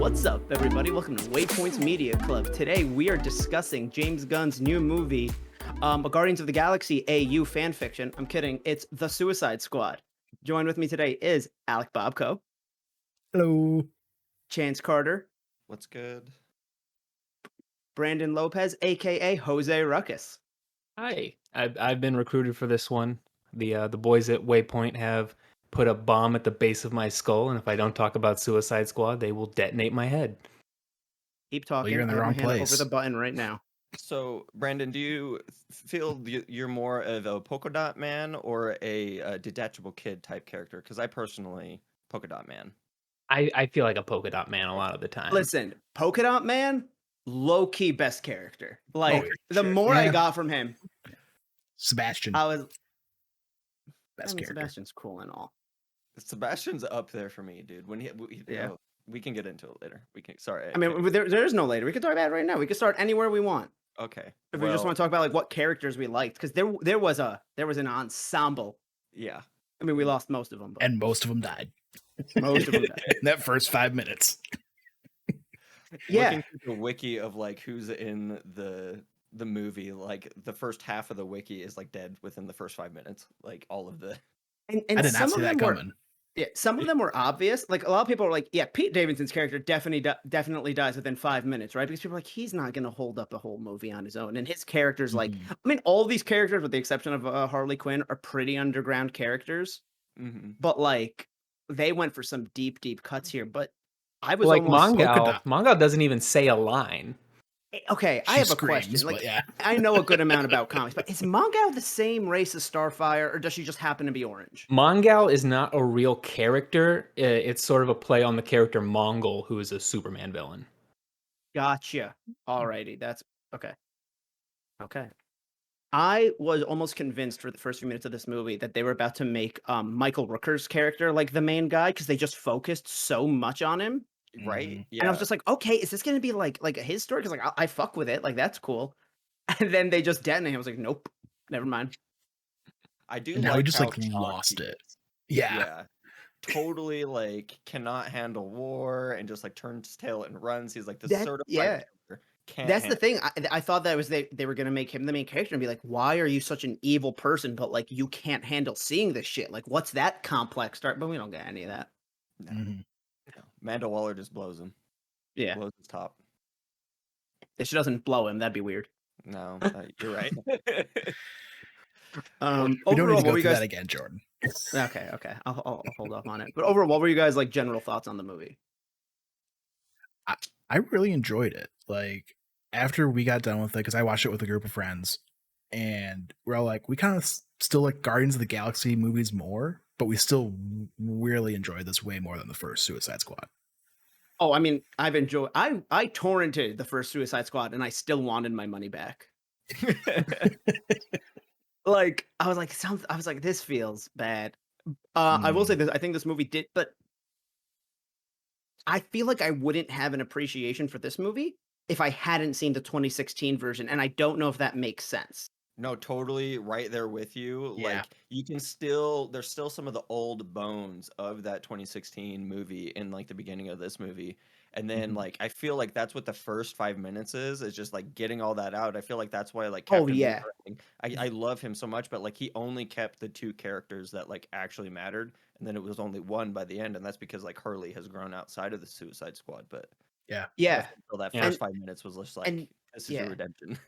What's up, everybody? Welcome to Waypoint's Media Club. Today, we are discussing James Gunn's new movie, Guardians of the Galaxy AU fanfiction. I'm kidding. It's The Suicide Squad. Joined with me today is Alec Bobko, Hello. Chance Carter, What's good? Brandon Lopez, a.k.a. Jose Ruckus. Hi, I've been recruited for this one. The boys at Waypoint have put a bomb at the base of my skull, and if I don't talk about Suicide Squad, they will detonate my head. Keep talking. you're in the I got wrong my hand place. over the button right now. So, Brandon, do you feel you're more of a polka dot man or a detachable kid type character? Because I personally, polka dot man. I feel like a polka dot man a lot of the time. Listen, Polka Dot Man, low-key best character. Like, the sure. more I Yeah. got from him, Sebastian, I was... best character. Sebastian's cool and all. Sebastian's up there for me, dude. When Yeah. We can get into it later. We can. Sorry. I mean, there is no later. We can talk about it right now. We can start anywhere we want. Okay. If we just want to talk about like what characters we liked, because there was an ensemble. Yeah. I mean, we lost most of them, but And most of them died. most of them died. In that first 5 minutes. Yeah, Looking through the wiki of like who's in the movie, like the first half of the wiki is like dead within the first 5 minutes. Like all of the. and I did some not of see that them were coming. some of them were obvious. Like a lot of people are like, yeah, Pete Davidson's character definitely dies within 5 minutes, right? Because people are like, he's not gonna hold up a whole movie on his own, and his characters like, Mhm. I mean, all these characters with the exception of Harley Quinn are pretty underground characters, Mhm. but like they went for some deep cuts here. But I was like almost Mongal doesn't even say a line. okay. I She have a screams, question. Like, but yeah. I know a good amount about comics, but is Mongal the same race as Starfire, or does she just happen to be orange? Mongal is not a real character. It's sort of a play on the character Mongol, who is a Superman villain. Gotcha. Alrighty, that's okay. Okay. I was almost convinced for the first few minutes of this movie that they were about to make Michael Rooker's character like the main guy because they just focused so much on him. Right? Mhm. Yeah. And I was just like, okay, is this gonna be like his story? Because like I fuck with it, like that's cool. And then they just detonate. I was like, nope, never mind. I do And now like he just how like shocked lost he it. is. Yeah. Yeah. Totally like cannot handle war and just like turns his tail and runs. He's like the That- certified yeah. killer. Can't That's the handle thing. I thought that was they were gonna make him the main character and be like, why are you such an evil person? But like you can't handle seeing this shit. Like, what's that complex start? But we don't get any of that. No. Mhm. No. Amanda Waller just blows him. Yeah, Blows his top. if she doesn't blow him, that'd be weird. No, you're right. We don't need Overall, to what go were you through guys? that again, Jordan. Okay. I'll hold off on it. But overall, what were you guys like? General thoughts on the movie? I really enjoyed it. Like, after we got done with it, because I watched it with a group of friends, and we're all like, we kind of still like Guardians of the Galaxy movies more, but we still really enjoyed this way more than the first Suicide Squad. Oh, I mean, I've enjoyed. I torrented the first Suicide Squad, and I still wanted my money back. Like I was like, this feels bad. I will say this. I think this movie did, but I feel like I wouldn't have an appreciation for this movie if I hadn't seen the 2016 version, and I don't know if that makes sense. No, totally right there with you. Yeah. Like you can there's still some of the old bones of that 2016 movie in like the beginning of this movie. And then Mhm. like I feel like that's what the first 5 minutes is just like getting all that out. I feel like that's why like Oh, Captain yeah. Boomerang, I love him so much, but like he only kept the two characters that like actually mattered, and then it was only one by the end, and that's because like Hurley has grown outside of the Suicide Squad. But Yeah. Yeah, until that Yeah. first 5 minutes was just like and- this is yeah. your redemption.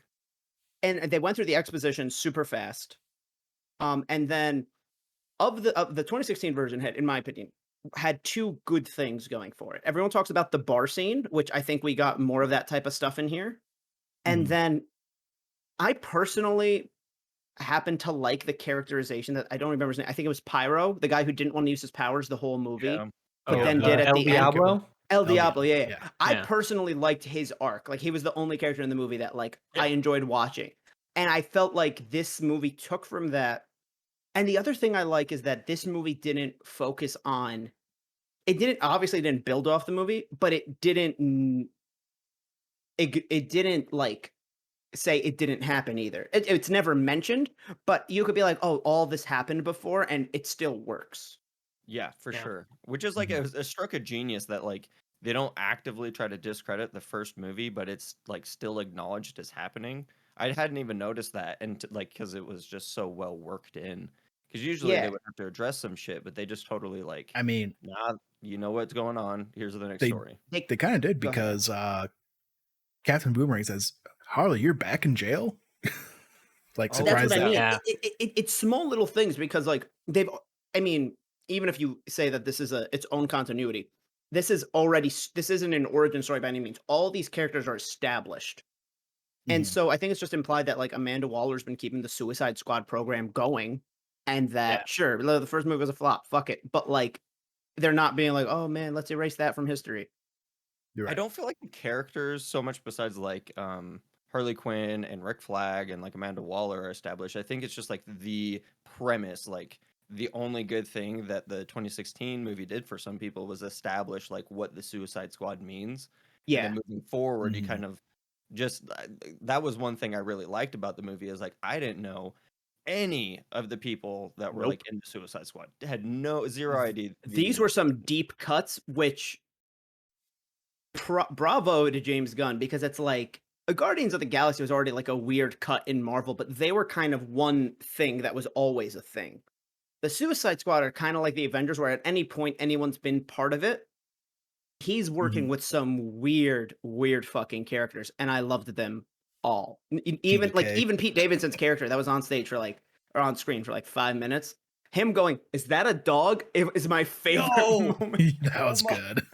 and they went through the exposition super fast. And then of the 2016 version had, in my opinion, had two good things going for it. Everyone talks about the bar scene, which I think we got more of that type of stuff in here. And Mhm. then I personally happen to like the characterization that I don't remember his name. I think it was Pyro, the guy who didn't want to use his powers the whole movie, Yeah. but then did at El the end. Diablo. El Diablo, Diablo, yeah. yeah. I Yeah. personally liked his arc. Like he was the only character in the movie that like Yeah. I enjoyed watching. And I felt like this movie took from that. And the other thing I like is that this movie didn't focus on obviously didn't build off the movie, but it didn't like say it didn't happen either. It's never mentioned, but you could be like, "Oh, all this happened before," and it still works. Yeah, for Yeah. sure. Which is like a stroke of genius that like they don't actively try to discredit the first movie, but it's like still acknowledged as happening. I hadn't even noticed that, and like because it was just so well worked in. Because usually they Yeah, would have to address some shit, but they just totally like, I mean, nah, you know what's going on. Here's the next they story. they they kind of did go ahead. because Captain Boomerang says, "Harley, you're back in jail." Like Oh, That's what surprised I that. mean. Yeah. It's small little things because like I mean, even if you say that this is its own continuity, this is already this isn't an origin story by any means. All these characters are established. And Mhm. so I think it's just implied that like Amanda Waller's been keeping the Suicide Squad program going, and Yeah. that sure, the first movie was a flop, fuck it. But like they're not being like, oh man, let's erase that from history. You're I right. don't feel like the characters so much besides like Harley Quinn and Rick Flag and like Amanda Waller are established. I think it's just like the premise, like the only good thing that the 2016 movie did for some people was establish like what the Suicide Squad means. And then Yeah. moving forward, you Mhm. kind of just that was one thing I really liked about the movie is like I didn't know any of the people that were like Nope. in the Suicide Squad. Had no zero idea. These were some deep cuts, which bravo to James Gunn because it's like Guardians of the Galaxy was already like a weird cut in Marvel, but they were kind of one thing that was always a thing. The Suicide Squad are kind of like the Avengers, where at any point anyone's been part of it. He's working Mhm. with some weird, weird fucking characters, and I loved them all. TBK. Even Pete Davidson's character that was on stage for like or on screen for like 5 minutes. Him going, "Is that a dog?" Is my favorite Yo! moment. That was Oh my- good.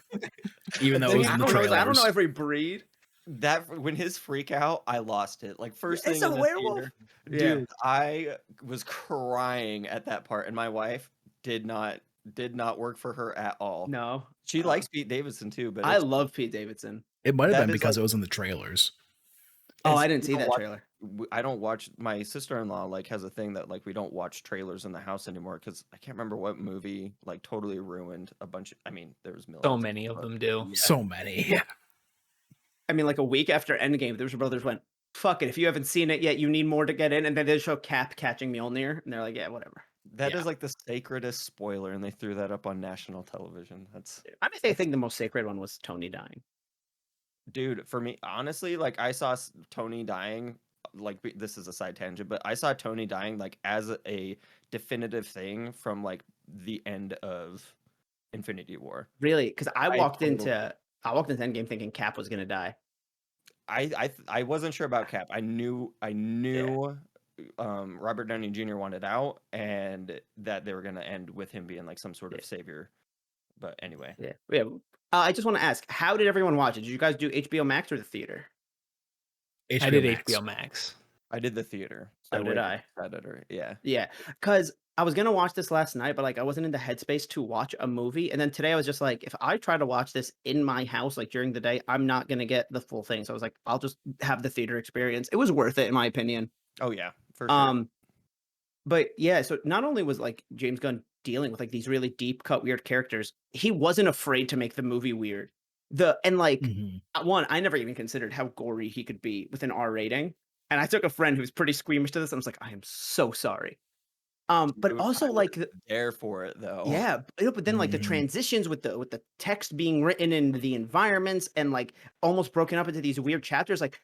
Even though The it was I in the don't know. I don't know trailers. every breed. That when his freak out, I lost it. Like first It's thing a in the werewolf. theater, Yeah. dude, I was crying at that part, and my wife did not work for her at all. No. She likes Pete Davidson too, but I it's love Pete Davidson. It might have that been is like because it was in the trailers. Oh, and I see, didn't we see don't that watch. trailer. I don't watch. My sister-in-law like has a thing that like we don't watch trailers in the house anymore because I can't remember what movie like totally ruined a bunch. I mean, there was millions. So of many them, of but them do. yeah. So many. Yeah. I mean, like a week after Endgame, the Russo brothers went, "Fuck it! If you haven't seen it yet, you need more to get in." And then they show Cap catching Mjolnir, and they're like, "Yeah, whatever." That Yeah. is like the sacredest spoiler, and they threw that up on national television. I mean, they think the most sacred one was Tony dying. Dude, for me, honestly, like I saw Tony dying. Like this is a side tangent, but I saw Tony dying like as a definitive thing from like the end of Infinity War. Really, because I I walked totally, into Endgame thinking Cap was gonna die. I wasn't sure about Cap. I knew Yeah. Robert Downey Jr. wanted out, and that they were gonna end with him being like some sort Yeah. of savior. But anyway, Yeah. Yeah. I just want to ask, how did everyone watch it? Did you guys do HBO Max or the theater? I did HBO Max. I did the theater. So did waited I. for the editor. Yeah. Yeah, because I was gonna watch this last night, but like I wasn't in the headspace to watch a movie. And then today I was just like, if I try to watch this in my house, like during the day, I'm not gonna get the full thing. So I was like, I'll just have the theater experience. It was worth it, in my opinion. Oh yeah, for sure. Um, but yeah, so not only was like James Gunn dealing with like these really deep cut weird characters, he wasn't afraid to make the movie weird. Mhm. One, I never even considered how gory he could be with an R rating. And I took a friend who's pretty squeamish to this. I was like, I am so sorry. But Dude, also I like was there for it though. yeah, but then like the Mhm. transitions with the text being written in the environments and like almost broken up into these weird chapters, like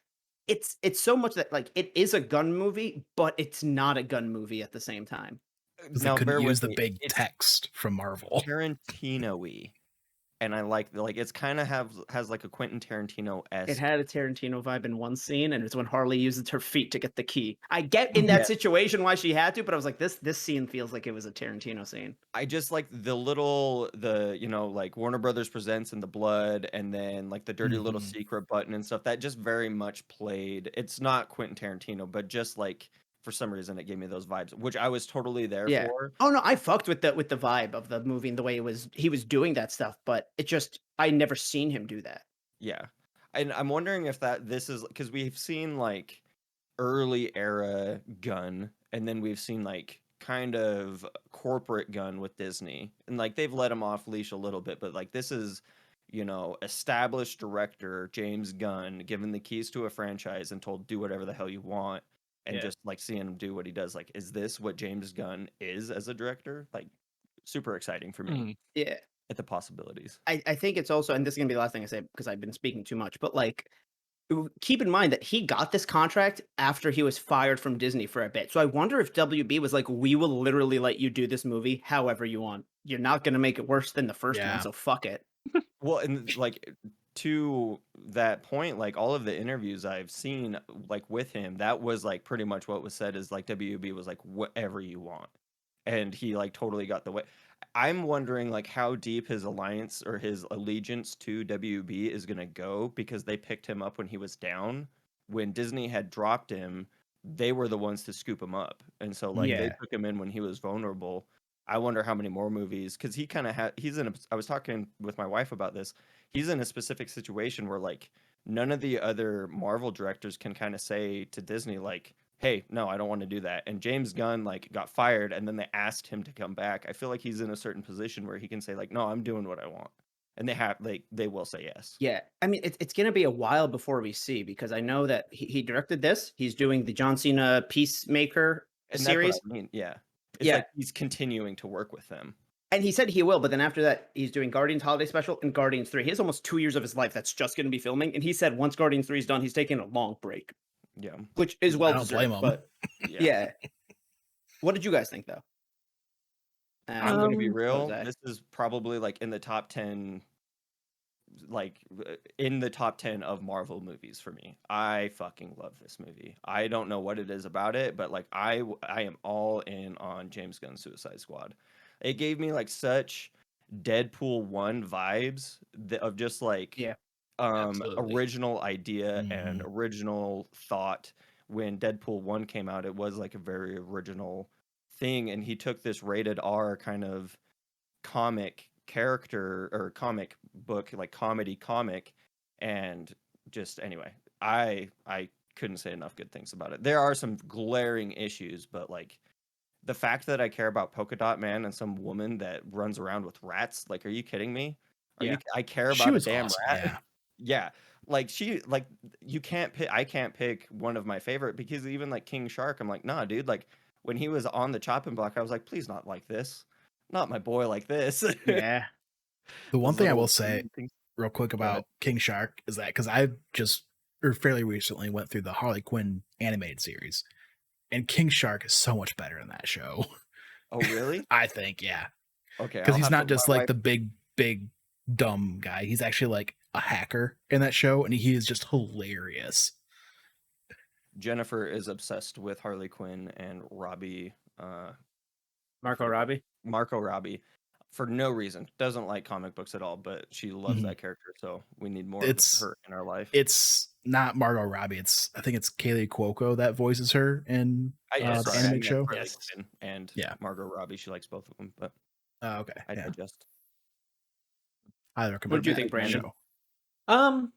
it's so much that like it is a gun movie, but it's not a gun movie at the same time. Because they Now couldn't bear use with the me. big It's text from Marvel. Tarantino-y, and I like it's kind of has like a Quentin It Tarantino-esque. had a Tarantino vibe in one scene, and it's when Harley uses her feet to get the key. I get in Yeah. that situation why she had to, but I was like, this scene feels like it was a Tarantino scene. I just like the like Warner Brothers Presents and the blood, and then like the dirty little Mhm. secret button and stuff that just very much played. It's not Quentin Tarantino, but just like for some reason it gave me those vibes, which I was totally there Yeah. for. Oh no, I fucked with the vibe of the movie and the way he was doing that stuff, but it just I never seen him do that. Yeah. And I'm wondering if this is because we've seen like early era Gun, and then we've seen like kind of corporate Gun with Disney. And like they've let him off leash a little bit, but like this is, established director James Gunn given the keys to a franchise and told do whatever the hell you want, and Yeah. just like seeing him do what he does. Like, is this what James Gunn is as a director? Like super exciting for me. Yeah. at the possibilities. I think it's also, and this is gonna be the last thing I say because I've been speaking too much, but like keep in mind that he got this contract after he was fired from Disney for a bit. So I wonder if WB was like, we will literally let you do this movie however you want. You're not gonna make it worse than the first one, Yeah. so fuck it. Well, and like to that point, like all of the interviews I've seen like with him, that was like pretty much what was said is like WB was like whatever you want. And he like totally got the way. I'm wondering like how deep his alliance or his allegiance to WB is going to go because they picked him up when he was down. When Disney had dropped him, they were the ones to scoop him up. And so like they Yeah. took him in when he was vulnerable. I wonder how many more movies cuz he kind of had he's in a, I was talking with my wife about this. He's in a specific situation where like none of the other Marvel directors can kind of say to Disney like, "Hey, no, I don't want to do that." And James Gunn like got fired and then they asked him to come back. I feel like he's in a certain position where he can say like, "No, I'm doing what I want." And they will say yes. Yeah, I mean, it's gonna be a while before we see because I know that he directed this. He's doing the John Cena Peacemaker And that's what series. I mean. Yeah. It's Yeah, like he's continuing to work with them. and he said he will, but then after that, he's doing Guardians Holiday Special and Guardians 3. He has almost 2 years of his life that's just gonna be filming, and he said once Guardians 3 is done, he's taking a long break, Yeah. which is I well don't blame deserved. him. But Yeah. yeah, what did you guys think though? I'm going to be real. Jose. This is probably like in the top 10 like in the top 10 of Marvel movies for me. I fucking love this movie. I don't know what it is about it, but like I am all in on James Gunn's Suicide Squad. It gave me like such Deadpool 1 vibes of just like Yeah, Absolutely. original idea and Mhm. original thought. When Deadpool 1 came out, it was like a very original thing and he took this rated R kind of comic character or comic book like comedy comic and just anyway I couldn't say enough good things about it. There are some glaring issues, but like the fact that I care about Polka Dot Man and some woman that runs around with rats, like are you kidding me? Yeah. I care She about a was damn awesome. rat. Yeah. Yeah, like she like you can't pick I can't pick one of my favorite because even like King Shark I'm like nah dude, like when he was on the chopping block I was like please not like this, not my boy like this. yeah, The one Those thing I little will say things. real quick Go ahead. about King Shark is that because I just or fairly recently went through the Harley Quinn animated series, and King Shark is so much better in that show. Oh really? I think, yeah, Okay, because I'll he's have to not just my like wife. the big dumb guy. He's actually like a hacker in that show, and he is just hilarious. Jennifer is obsessed with Harley Quinn and Robbie I Marco forget Robbie. Marco Robbie for no reason. Doesn't like comic books at all, but she loves Mhm. that character, so we need more of It's her in our life. it's not Margot Robbie. I think it's Kaylee Cuoco that voices her in I'm the sorry, I animated meant show. Harley Yes. Quinn and Yeah. Margot Robbie. She likes both of them, but Okay. I Yeah. digest. Highly What recommend did you that think, Brandon? show.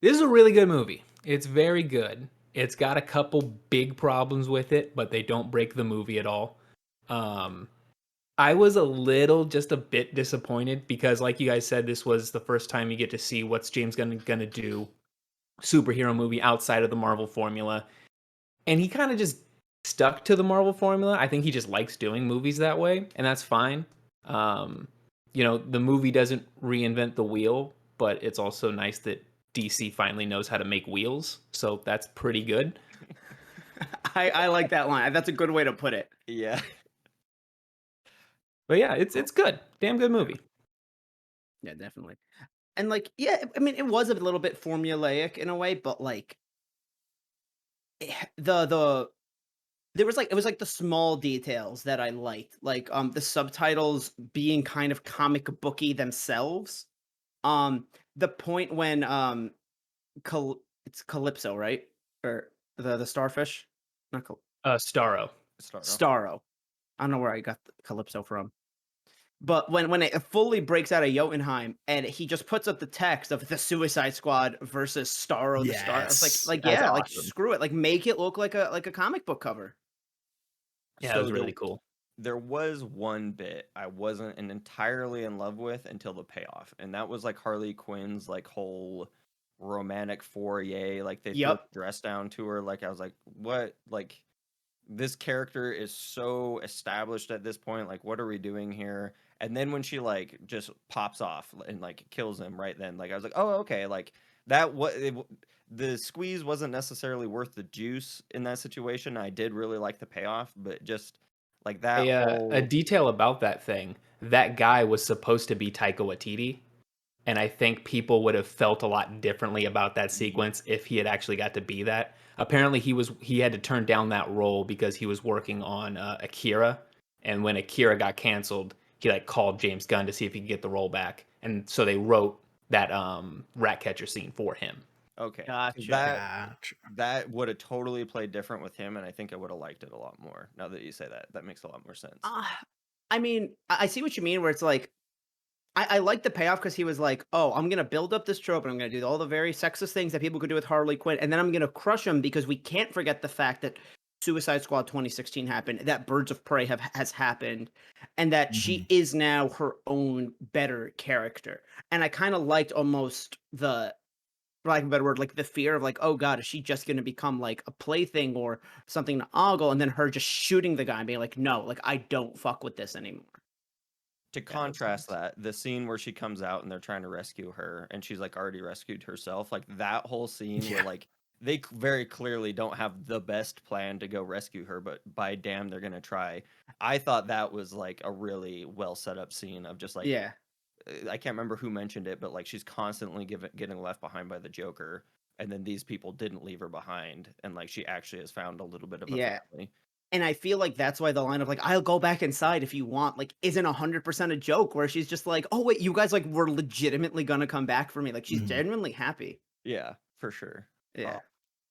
This is a really good movie. It's very good. It's got a couple big problems with it, but they don't break the movie at all. Um, I was just a bit disappointed because, like you guys said, this was the first time you get to see what's James Gunn gonna do superhero movie outside of the Marvel formula, and he kind of just stuck to the Marvel formula. I think he just likes doing movies that way, and that's fine. Um, the movie doesn't reinvent the wheel, but it's also nice that DC finally knows how to make wheels, so that's pretty good. I like that line. That's a good way to put it. Yeah. But yeah, it's good. Damn good movie. Yeah, definitely. And like, yeah, I mean, it was a little bit formulaic in a way, but like the there was like it was like the small details that I liked, like the subtitles being kind of comic booky themselves. The point when it's Calypso, right? Or the starfish? Not Starro. Starro. I don't know where I got the Calypso from. But when it fully breaks out of Jotunheim and he just puts up the text of the Suicide Squad versus Starro the Star, I was Yes. like That's yeah, like awesome. screw it, like make it look like a comic book cover. Yeah, it So was really cool. there was one bit I wasn't entirely in love with until the payoff, and that was like Harley Quinn's like whole romantic foray. Like they threw a Yep. dress down to her. Like I was like, what? Like this character is so established at this point. Like what are we doing here? And then when she like just pops off and like kills him right then, like I was like, oh okay, like that the squeeze wasn't necessarily worth the juice in that situation. I did really like the payoff, but just like that A whole detail about that thing, that guy was supposed to be Taika Waititi, and I think people would have felt a lot differently about that sequence if he had actually got to be that. Apparently, he had to turn down that role because he was working on Akira, and when Akira got canceled, he like called James Gunn to see if he could get the role back, and so they wrote that rat catcher scene for him. okay. 'Cause Gotcha. Gotcha. that would have totally played different with him, and I think I would have liked it a lot more. Now that you say that, that makes a lot more sense. I mean, I see what you mean. Where it's like, I like the payoff because he was like, "Oh, I'm gonna build up this trope, and I'm gonna do all the very sexist things that people could do with Harley Quinn, and then I'm gonna crush him because we can't forget the fact that Suicide Squad 2016 happened, that Birds of Prey has happened, and that she is now her own better character." And I kind of liked almost the, for lack of a better word, like the fear of like, oh god, is she just gonna become like a plaything or something to ogle, and then her just shooting the guy and being like, no, like I don't fuck with this anymore. To makes contrast sense. that, the scene where she comes out and they're trying to rescue her and she's like already rescued herself, like that whole scene where Yeah. like they very clearly don't have the best plan to go rescue her, but by damn they're gonna try. I thought that was like a really well set up scene of just like Yeah, I can't remember who mentioned it, but like she's constantly getting left behind by the Joker, and then these people didn't leave her behind, and like she actually has found a little bit of a yeah. family. And I feel like that's why the line of like, "I'll go back inside if you want," like, isn't 100% a joke, where she's just like, "Oh, wait, you guys, like, were legitimately gonna come back for me." Like, she's Mhm. genuinely happy. Yeah, for sure. Yeah.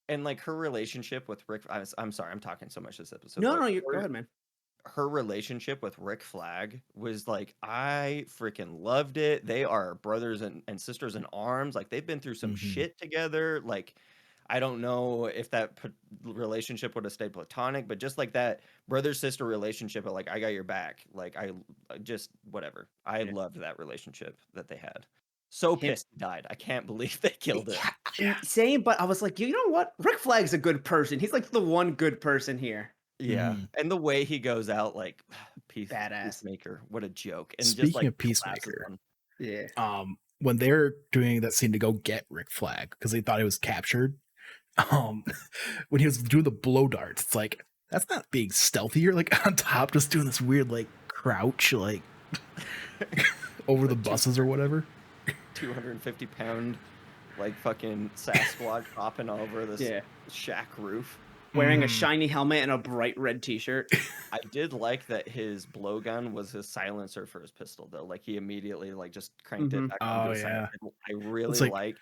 And like her relationship with Rick, I'm sorry, I'm talking so much this episode, No, but no, you go ahead, man. her relationship with Rick Flag was like I freaking loved it. They are brothers and sisters in arms. Like they've been through some Mhm. shit together. Like I don't know if that relationship would have stayed platonic, but just like that brother sister relationship, of like I got your back. Like I just whatever. I Yeah. loved that relationship that they had. So Him pissed he died. I can't believe they killed him. Yeah, Yeah. same, but I was like, "You know what? Rick Flag's a good person. He's, like, the one good person here." Yeah, Mhm. and the way he goes out like Badass. peacemaker, what a joke, and just Speaking like of collapses Peacemaker, on. Yeah. when they're doing that scene to go get Rick Flag because they thought it was captured, um, when he was doing the blow darts, it's like that's not being stealthy. You're like on top, just doing this weird like crouch, like over the buses or whatever. 250-pound like fucking Sasquatch hopping over this Yeah. shack roof. Wearing a Mhm. shiny helmet and a bright red t-shirt. I did like that his blowgun was his silencer for his pistol though. Like he immediately like just cranked it Mhm. back onto Oh his silence. yeah, I it's really like liked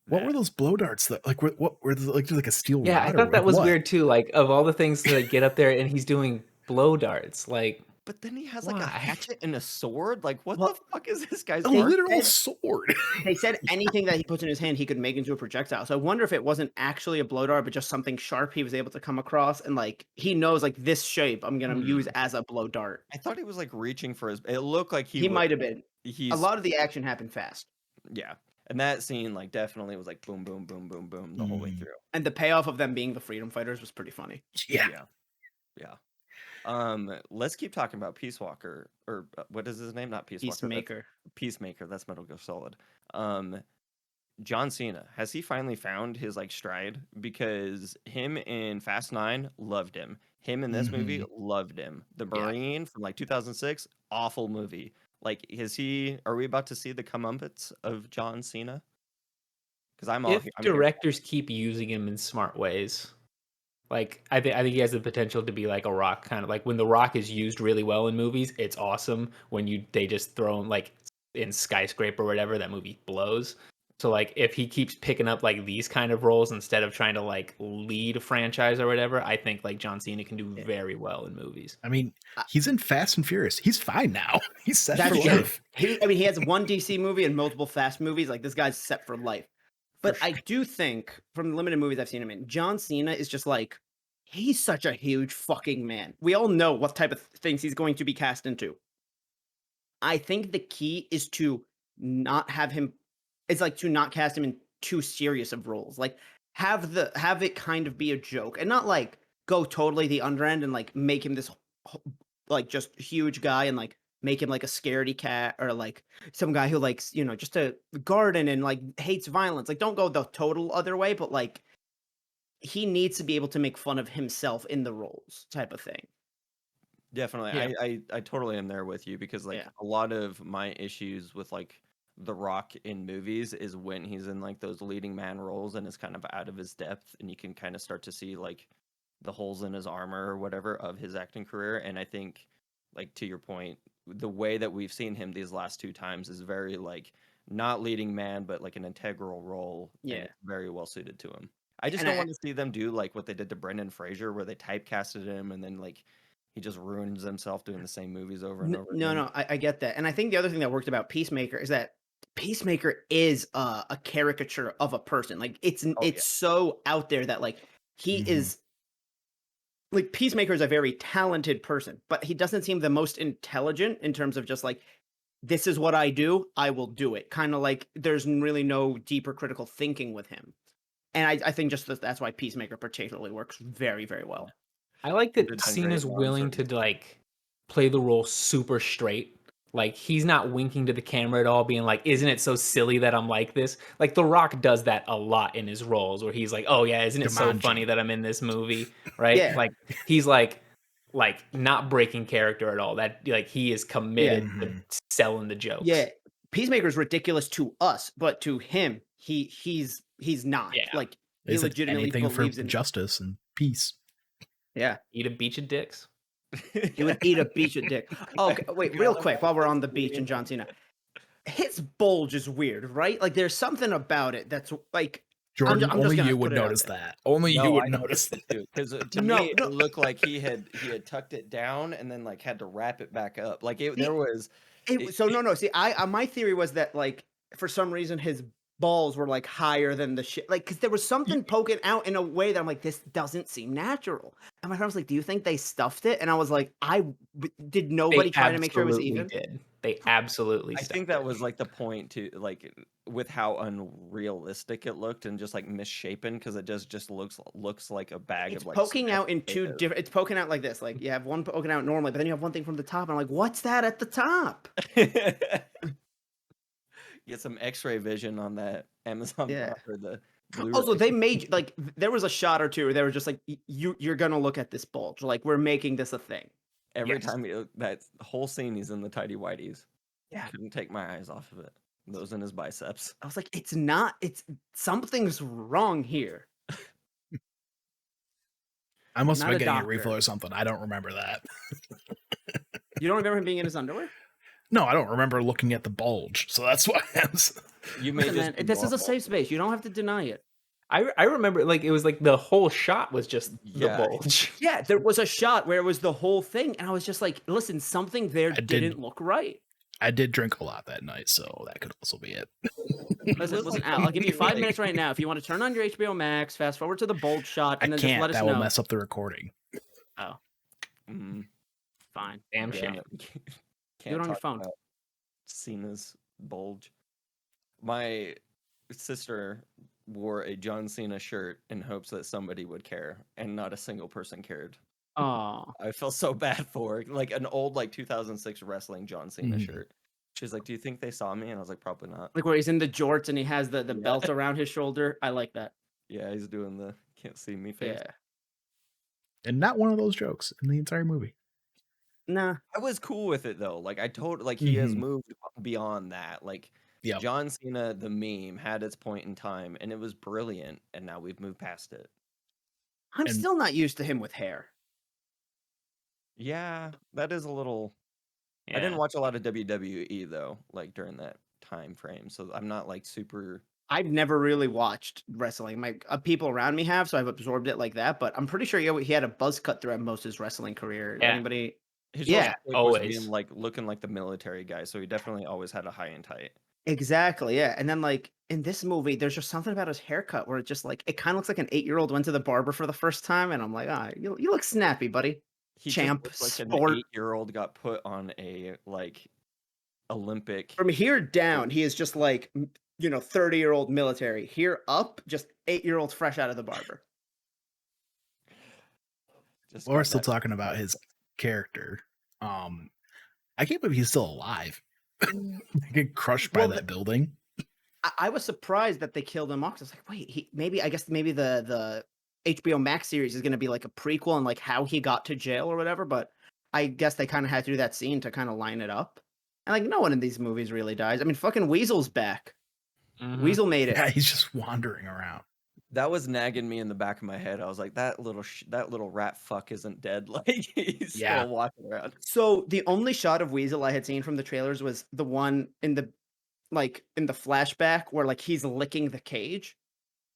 what were that. those blow darts that like what were they, like like a steel Yeah, I rod or thought that like was what? weird too. Like of all the things to like, get up there and he's doing blow darts. Like, But then he has like a why? hatchet and a sword. Like what the Well, fuck is this guy's A they arsenal? literal said sword. they said anything that he puts in his hand, he could make into a projectile. So I wonder if it wasn't actually a blow dart, but just something sharp he was able to come across, and, like, he knows, like, this shape I'm gonna use Hmm. as a blow dart. I thought he was like reaching for his. It looked like he He was. might have been. A He's lot of the action happened fast, yeah, and that scene like definitely was like boom, boom, boom, boom, boom the whole way Mm, through. and the payoff of them being the freedom fighters was pretty funny. yeah. Yeah, yeah. Let's keep talking about Peace Walker or what is his name? Not Peace Walker. That's Peacemaker. Peacemaker. That's Metal Gear Solid. Um, John Cena, has he finally found his like stride? Because him in Fast 9 loved him. Him in this movie Mhm. loved him. The Yeah. Marine from like 2006, awful movie. Like, is he? Are we about to see the comeuppance of John Cena? Because If I'm here. directors keep using him in smart ways, like I think he has the potential to be like a Rock kind of like when the Rock is used really well in movies, it's awesome. When they just throw him like in Skyscraper or whatever, that movie blows. So like if he keeps picking up like these kind of roles instead of trying to like lead a franchise or whatever, I think like John Cena can do Yeah. very well in movies. I mean, Uh, he's in Fast and Furious. He's fine now. He's set for That's true. life. I mean, he has one DC movie and multiple Fast movies. Like, this guy's set for life. For But sure. I do think, from the limited movies I've seen him in, John Cena is just like, he's such a huge fucking man. We all know what type of things he's going to be cast into. I think the key is to not have him, it's like to not cast him in too serious of roles. Like, have it kind of be a joke and not like go totally the under end and like make him this like just huge guy and like make him like a scaredy cat or like some guy who likes, just a garden and like hates violence. Like don't go the total other way, but like he needs to be able to make fun of himself in the roles type of thing. Definitely. Yeah. I totally am there with you because like Yeah. a lot of my issues with like The Rock in movies is when he's in like those leading man roles and is kind of out of his depth and you can kind of start to see like the holes in his armor or whatever of his acting career. And I think like to your point, the way that we've seen him these last two times is very like not leading man, but like an integral role. And Yeah. it's very well suited to him. I just And don't want to see them do like what they did to Brendan Fraser, where they typecasted him and then like he just ruins himself doing the same movies over and over No, again. no, I get that. And I think the other thing that worked about Peacemaker is that Peacemaker is a caricature of a person. Like Oh yeah. it's so out there that like he Mhm. is like Peacemaker is a very talented person, but he doesn't seem the most intelligent in terms of just like this is what I do, I will do it. Kind of like there's really no deeper critical thinking with him. And I think just that's why Peacemaker particularly works very, very well. I like Would that have done great Cena's in willing to non-certain. like play the role super straight. Like he's not winking to the camera at all, being like, "Isn't it so silly that I'm like this?" Like The Rock does that a lot in his roles, where he's like, "Oh yeah, isn't it so funny Jumanji. that I'm in this movie?" Right? Yeah. Like he's like not breaking character at all. That like he is committed to Mhm. selling the jokes. Yeah. Peacemaker's ridiculous to us, but to him, he's not. Yeah. Like They he said legitimately anything for believes in justice and peace. Yeah. Eat a beach of dicks. He would eat a beach of dick. Okay, wait, real quick, while we're on the beach and John Cena. His bulge is weird, right? Like there's something about it that's like Jordan, I'm just only gonna you would put it out notice there. that. Only you No, would I notice noticed that. it too. Because to No, me, no. it looked like he had tucked it down and then like had to wrap it back up. Like it, there See, was. It, so no. See, my theory was that like for some reason his balls were like higher than the shit. Like because there was something poking out in a way that I'm like, this doesn't seem natural. And my friend was like, "Do you think they stuffed it?" And I was like, did nobody They try to make sure it was absolutely even?" did. They absolutely I think stuffed that it. was like the point to like with how unrealistic it looked and just like misshapen because it just looks like a bag It's of like poking smashed out in two potatoes. different. It's poking out like this. Like you have one poking out normally, but then you have one thing from the top. And I'm like, what's that at the top? Get some X-ray vision on that Amazon Yeah. Prime or the Also, Blu-ray. they made like there was a shot or two where they were just like, you're gonna look at this bulge. Like we're making this a thing. Every Yes. time that whole scene, he's in the tidy whities. Yeah. Couldn't take my eyes off of it. Those in his biceps. I was like, it's not. It's something's wrong here. I must have Not been a getting a doctor. refill or something. I don't remember that. You don't remember him being in his underwear? No, I don't remember looking at the bulge. So that's why You may Listen, just man, be this is a normal. safe space. You don't have to deny it. I remember like it was like the whole shot was just the Yeah. bulge. Yeah, there was a shot where it was the whole thing, and I was just like, listen, something there I did- didn't look right. I did drink a lot that night, so that could also be it. Listen, Al, I'll give you 5 minutes right now. If you want to turn on your HBO Max, fast forward to the bulge shot, I and then just can't. let us That know. will mess up the recording. Oh, Mm, fine. Damn damn shame. it. Do it Can't on your talk phone. about Cena's bulge. My sister wore a John Cena shirt in hopes that somebody would care, and not a single person cared. Oh, I felt so bad for her. Like an old like 2006 wrestling John Cena Mhm. shirt. She's like, "Do you think they saw me?" And I was like, "Probably not." like where he's in the jorts and he has the Yeah. belt around his shoulder. I like that. Yeah, he's doing the can't see me face. Yeah. And not one of those jokes in the entire movie. Nah. I was cool with it though. Like I told, like he has Mhm. moved beyond that. Like Yep. John Cena, the meme, had its point in time, and it was brilliant. And now we've moved past it. I'm And- still not used to him with hair. Yeah, that is a little. I didn't watch a lot of WWE though, like during that time frame, so I'm not like super. I've never really watched wrestling. My people around me have, so I've absorbed it like that. But I'm pretty sure he had a buzz cut throughout most of his wrestling career. Yeah. Anybody? His Yeah, whole shtick was always. being like looking like the military guy, so he definitely always had a high and tight. Exactly. Yeah. And then like in this movie, there's just something about his haircut where it just like it kind of looks like an 8-year-old went to the barber for the first time, and I'm like, you look snappy, buddy. He Champ, just looks like sport. an 8-year-old got put on a like Olympic. From here down, he is just like 30-year-old military. Here up, just 8-year-old fresh out of the barber. Just Well, we're got still that- talking about his character. I can't believe he's still alive. Get crushed by Well, that building. I was surprised that they killed him off. I was like, wait, maybe the HBO Max series is going to be like a prequel and like how he got to jail or whatever. But I guess they kind of had to do that scene to kind of line it up. And like no one in these movies really dies. I mean, fucking Weasel's back. Weasel made it. Yeah, he's just wandering around. That was nagging me in the back of my head. I was like, that little rat fuck isn't dead. Like he's Yeah. still walking around. So the only shot of Weasel I had seen from the trailers was the one in the flashback where like he's licking the cage.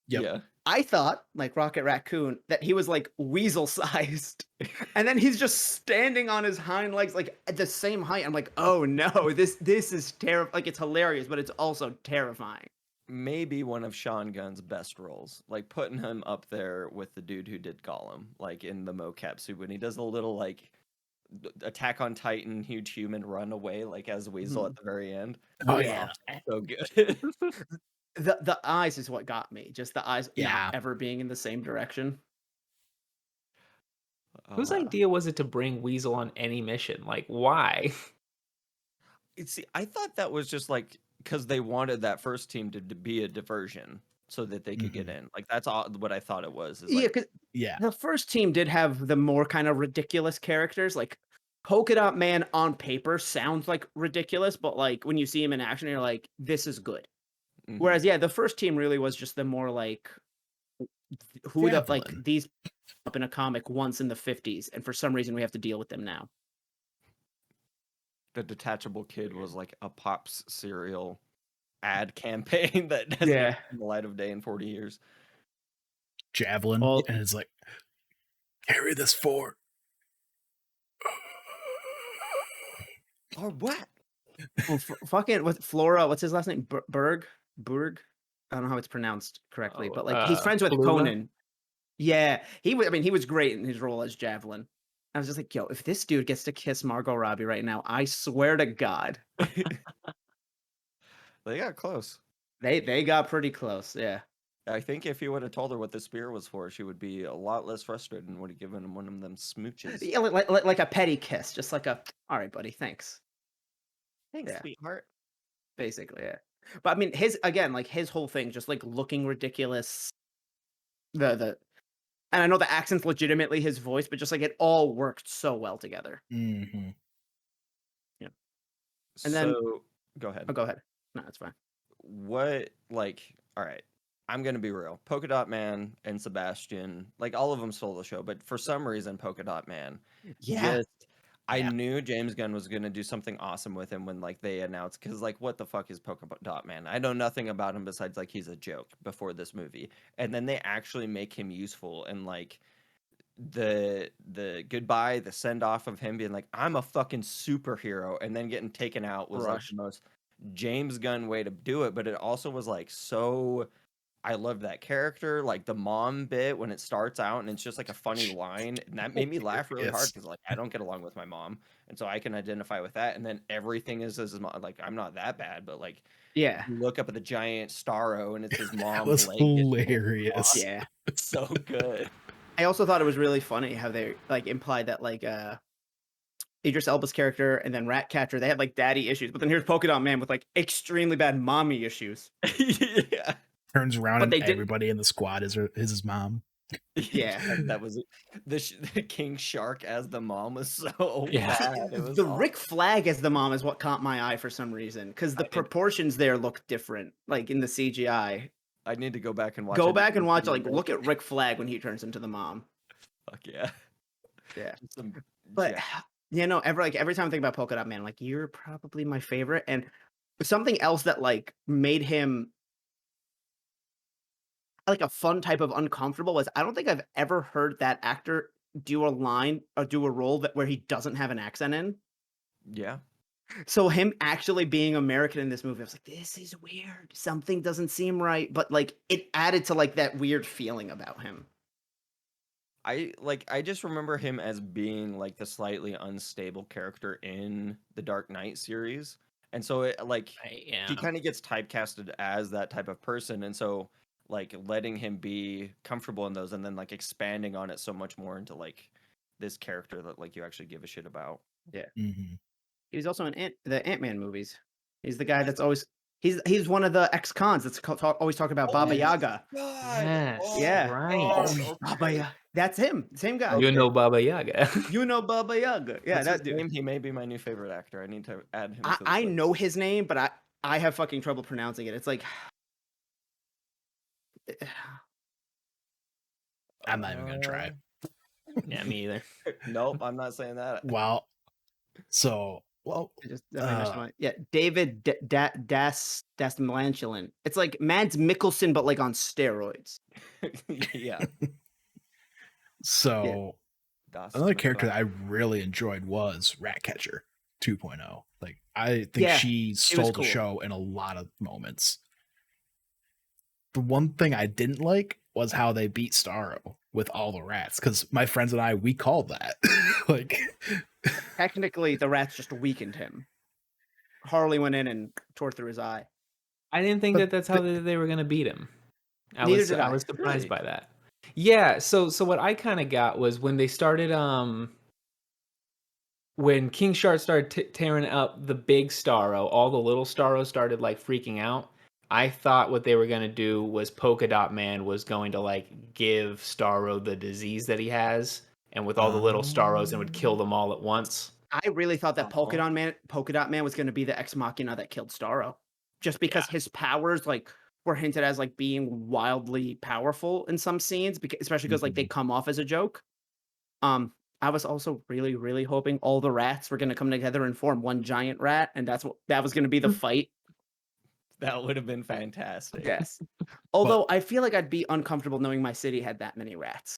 Yep. Yeah. I thought, like Rocket Raccoon, that he was like weasel sized. And then he's just standing on his hind legs like at the same height. I'm like, oh no, this is terrible. Like it's hilarious, but it's also terrifying. Maybe one of Sean Gunn's best roles, like putting him up there with the dude who did Gollum, like in the mocap suit when he does the little like Attack on Titan, huge human run away, like as Weasel at the very end. Oh, yeah. So good. The eyes is what got me. Just the eyes Yeah. not ever being in the same direction. Whose idea was it to bring Weasel on any mission? Like, why? See, I thought that was just like because they wanted that first team to be a diversion so that they could get in. Like that's all what I thought it was. Is Yeah, like, because Yeah. the first team did have the more kind of ridiculous characters. Like Polka Dot Man on paper sounds like ridiculous, but like when you see him in action, you're like, this is good. mhm. Whereas, yeah, the first team really was just the more like who the like Javelin. these up in a comic once in the 50s, and for some reason we have to deal with them now. The detachable kid was like a Pops cereal ad campaign that hasn't Yeah. seen the light of day in 40 years. Javelin. Well- and it's like, carry this forward. Or what? Well, fucking what Flora? What's his last name? Berg. I don't know how it's pronounced correctly, but like he's friends with Flula? Conan. Yeah, he was great in his role as Javelin. I was just like, yo, if this dude gets to kiss Margot Robbie right now, I swear to God, They got close. they got pretty close. Yeah. I think if he would have told her what the spear was for, she would be a lot less frustrated and would have given him one of them smooches. Yeah, like a petty kiss, just like a, all right, buddy, thanks. Thanks, Yeah. sweetheart. Basically, yeah. But I mean, his whole thing, just like looking ridiculous. And I know the accent's legitimately his voice, but just like it all worked so well together. Mm-hmm. And then- So, go ahead. Oh, go ahead. No, it's fine. What, like, all right, I'm going to be real. Polka Dot Man and Sebastian, like, all of them stole the show, but for some reason, Polka Dot Man, I Yeah. knew James Gunn was going to do something awesome with him when, like, they announced, because, like, what the fuck is Polka Dot Man? I know nothing about him besides, like, he's a joke before this movie. And then they actually make him useful, and, like, the goodbye, the send off of him being like, I'm a fucking superhero, and then getting taken out was like Rush. the most James Gunn way to do it. But it also was like so. I loved that character, like the mom bit when it starts out, and it's just like a funny line, and that made me laugh really hard Yes. because like I don't get along with my mom, and so I can identify with that. And then everything is his mom. Like I'm not that bad, but like Yeah. you look up at the giant Starro, and it's his mom. That was hilarious. Yeah. It's so good. I also thought it was really funny how they like implied that like Idris Elba's character and then Ratcatcher, they had like daddy issues, but then here's Polka Dot Man with like extremely bad mommy issues. Yeah. Turns around But and they didn't- everybody in the squad is his mom. Yeah. that was the King Shark as the mom was so Yeah. bad. It was The awful. Rick Flag as the mom is what caught my eye for some reason because the proportions there look different, like in the CGI. I need to go back and watch. Go it back and again. watch, like, look at Rick Flag when he turns into the mom. Fuck yeah. Yeah. Some, But yeah. you know, every time I think about Polka Dot Man, like you're probably my favorite. And something else that like made him like a fun type of uncomfortable was I don't think I've ever heard that actor do a line or do a role that where he doesn't have an accent in. Yeah. So him actually being American in this movie, I was like, this is weird. Something doesn't seem right. But like it added to like that weird feeling about him. I just remember him as being like the slightly unstable character in the Dark Knight series. And so it like Yeah. he kind of gets typecasted as that type of person. And so like letting him be comfortable in those and then like expanding on it so much more into like this character that like you actually give a shit about. Mm-hmm. He was also in the Ant-Man movies. He's the guy that's always he's one of the ex-cons that's always talking about Baba Oh my Yaga. God. Yes, Oh Yeah. right. God. Baba Okay. Yaga. That's him. Same guy. You know Baba Yaga. You know Baba Yaga. Yeah, What's that his dude. name? He may be my new favorite actor. I need to add him to the I list. know his name, but I have fucking trouble pronouncing it. It's like I'm not even gonna try. Yeah, me either. Nope, I'm not saying that. Well, so I just yeah, David Dasmalantulin. It's like Mads Mikkelsen, but like on steroids. Yeah. so Das another character McClellan. that I really enjoyed was Ratcatcher 2.0. Like I think Yeah, she stole the cool. show in a lot of moments. The one thing I didn't like was how they beat Starro with all the rats, because my friends and we called that. Like Technically, the rats just weakened him. Harley went in and tore through his eye. I didn't think But that's how they were gonna beat him. Neither did I I. was surprised Really? by that. Yeah, so what I kind of got was when they started when King Shark started tearing up the big Starro, all the little Starros started like freaking out. I thought what they were gonna do was Polka Dot Man was going to like give Starro the disease that he has, and with all the little Starros, and would kill them all at once. I really thought that Polka Uh-huh. Dot Man was going to be the ex machina that killed Starro, just because his powers like were hinted as like being wildly powerful in some scenes, because especially because like they come off as a joke. I was also really, really hoping all the rats were going to come together and form one giant rat, and that was going to be the fight. That would have been fantastic. Yes. Although I feel like I'd be uncomfortable knowing my city had that many rats.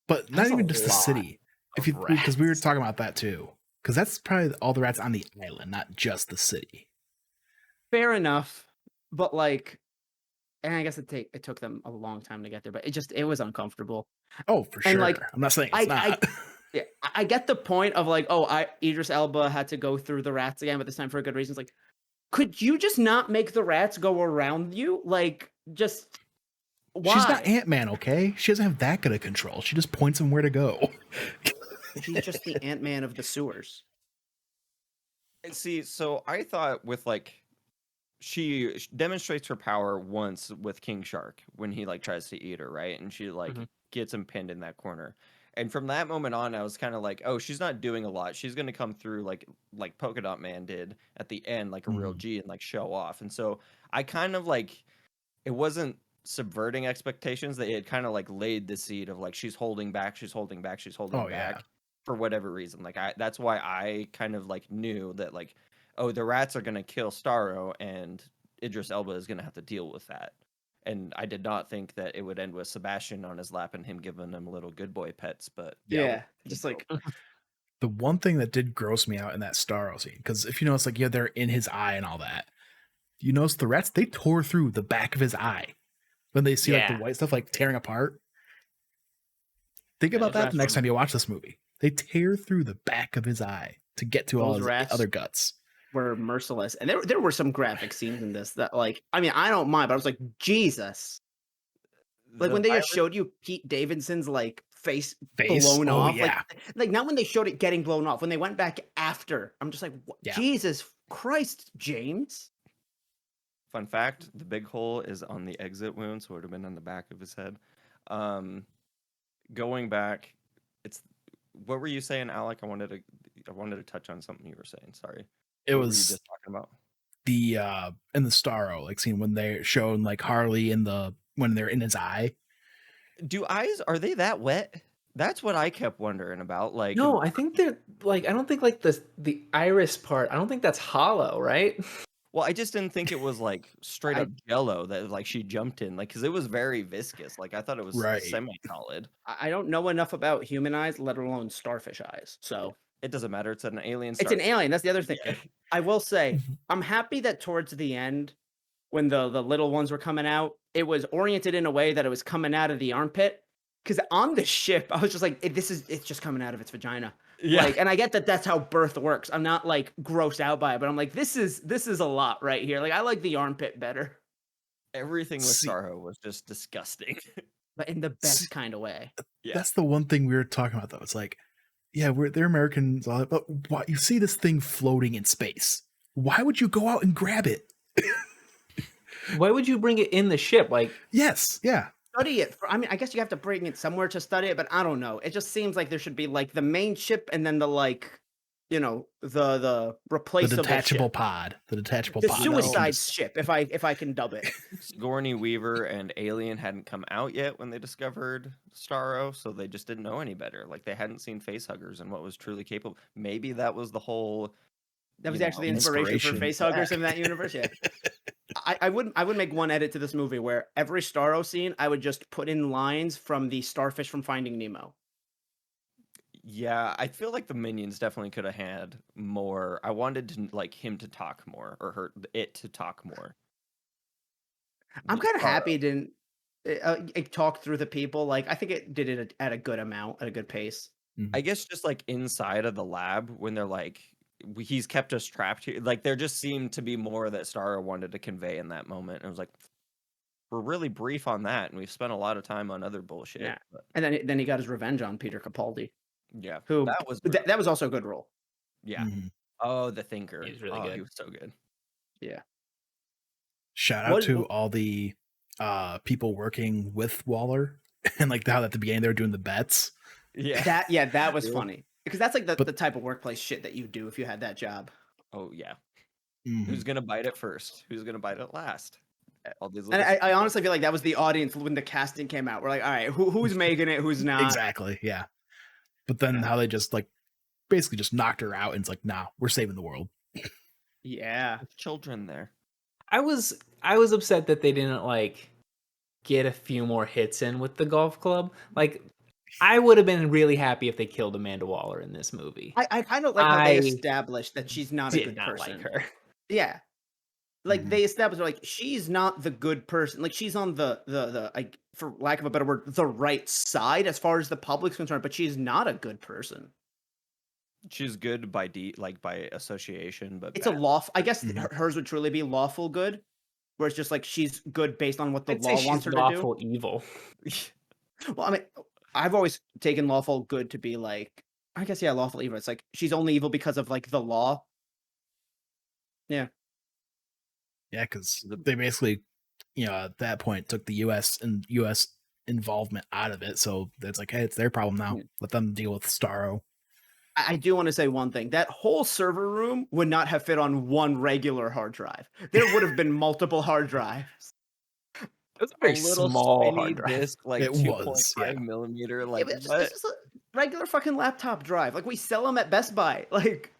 but not That's even a just the lot city. If of you because we were rats. talking about that too. Because that's probably all the rats on the island, not just the city. Fair enough, but like, and I guess it took them a long time to get there, but it was uncomfortable. Oh, for And sure. like, I'm not saying it's not. yeah, I get the point of like, Idris Elba had to go through the rats again, but this time for a good reason. It's like, could you just not make the rats go around you? Like, just why? She's not Ant-Man, okay? She doesn't have that good of control. She just points him where to go. She's just the Ant-Man of the sewers. See, so I thought with like she demonstrates her power once with King Shark when he like tries to eat her, right? And she like gets him pinned in that corner. And from that moment on, I was kind of like, oh, she's not doing a lot. She's gonna come through like Polka Dot Man did at the end, like a real G, and like show off. And so I kind of like it wasn't subverting expectations. They had kind of like laid the seed of like she's holding back, she's holding back, she's holding Oh, yeah. back for whatever reason. Like that's why I kind of like knew that like, oh, the rats are gonna kill Starro and Idris Elba is gonna have to deal with that. And I did not think that it would end with Sebastian on his lap and him giving him little good boy pets, but Yeah, just like The one thing that did gross me out in that Starro scene, because if you notice, like, yeah, they're in his eye and all that. You notice the rats, they tore through the back of his eye when they see like the Yeah. white stuff like tearing apart. Think about that the next time you watch this movie. They tear through the back of his eye to get to all Those his rats other guts. were merciless, and there were some graphic scenes in this that like, I mean, I don't mind, but I was like, Jesus. Like the when they virus- just showed you Pete Davidson's like face Face? blown Oh, off, yeah. like not when they showed it getting blown off, when they went back after, I'm just like, Yeah. Jesus Christ, James. Fun fact: the big hole is on the exit wound, so it would have been on the back of his head. Going back, it's what were you saying, Alec? I wanted to touch on something you were saying. Sorry. It What were you was just talking about? the in the Starro like scene when they're showing like Harley when they're in his eye. Are they that wet? That's what I kept wondering about. Like, No, I think they're like I don't think like the iris part. I don't think that's hollow, right? well, I just didn't think it was like straight up Jello that like she jumped in, like because it was very viscous. Like I thought it was Right. semi-solid. I don't know enough about human eyes, let alone starfish eyes. So It doesn't matter. It's an alien. it's an alien. That's the other thing. Yeah. I will say, I'm happy that towards the end, when the little ones were coming out, it was oriented in a way that it was coming out of the armpit. Because on the ship, I was just like, it's just coming out of its vagina. Yeah. Like, and I get that that's how birth works. I'm not like grossed out by it, but I'm like, this is a lot right here. Like, I like the armpit better, Everything with See- Starro was just disgusting. but in the best kind of way. Yeah. That's the one thing we were talking about though. It's like yeah, they're Americans, but why, you see this thing floating in space. Why would you go out and grab it? Why would you bring it in the ship? Like, Yes, yeah. Study it. I mean, I guess you have to bring it somewhere to study it, but I don't know. It just seems like there should be like the main ship and then the like, the The replaceable detachable ship. pod. The detachable The pod. that you can suicide just- ship, if I can dub it. Sigourney Weaver and Alien hadn't come out yet when they discovered Starro, so they just didn't know any better. Like they hadn't seen facehuggers and what was truly capable. Maybe that was the whole. That was you actually the know, inspiration for inspiration. facehuggers in that universe. Yeah. I would make one edit to this movie where every Starro scene I would just put in lines from the starfish from Finding Nemo. Yeah, I feel like the minions definitely could have had more. I wanted to like him to talk more or it to talk more. I'm kind of Starro. happy it didn't it talk through the people. Like I think it did it at a good amount, at a good pace. I guess just like inside of the lab when they're like he's kept us trapped here. Like there just seemed to be more that Starro wanted to convey in that moment. And it was like we're really brief on that, and we've spent a lot of time on other bullshit. Yeah. But And then he got his revenge on Peter Capaldi, yeah, who that was that was also a good role. yeah. Mhm. Oh, the thinker. He was really Oh, good. he was so good. Yeah. Shout out What- to what- all the people working with Waller and like how at the beginning they were doing the bets. Yeah. That was Yeah. funny. Because that's like the But- type of workplace shit that you do if you had that job. Oh yeah. Mhm. Who's gonna bite it first? Who's gonna bite it last? All these And little I honestly feel like that was the audience when the casting came out. We're like, all right, who's making it, who's not? Exactly, yeah. But then how they just like basically just knocked her out and it's like, nah, we're saving the world. Yeah. children there. I was upset that they didn't like get a few more hits in with the golf club. Like, I would have been really happy if they killed Amanda Waller in this movie. I kind of like how they I established that she's not a Did good not person. like her. Yeah. Like Mhm. they established like she's not the good person. Like she's on the like for lack of a better word, the right side as far as the public's concerned, but she's not a good person. She's good by by association, but It's a bad. lawful. I guess Mhm. hers would truly be lawful good, where it's just like she's good based on what the I'd say law wants she's her to do. lawful evil. Well, I mean, I've always taken lawful good to be like, I guess yeah, lawful evil. It's like she's only evil because of like the law. Yeah, because The- they basically, at that point took the U.S. and U.S. involvement out of it. So it's like, hey, it's their problem now. Yeah. Let them deal with Starro. I do want to say one thing. That whole server room would not have fit on one regular hard drive. There would have been multiple hard drives. It was a very a little small spinny hard drive. disc, like It was, 2.5 yeah. millimeter. It Like was just, what? it's just a regular fucking laptop drive. Like we sell them at Best Buy. Like,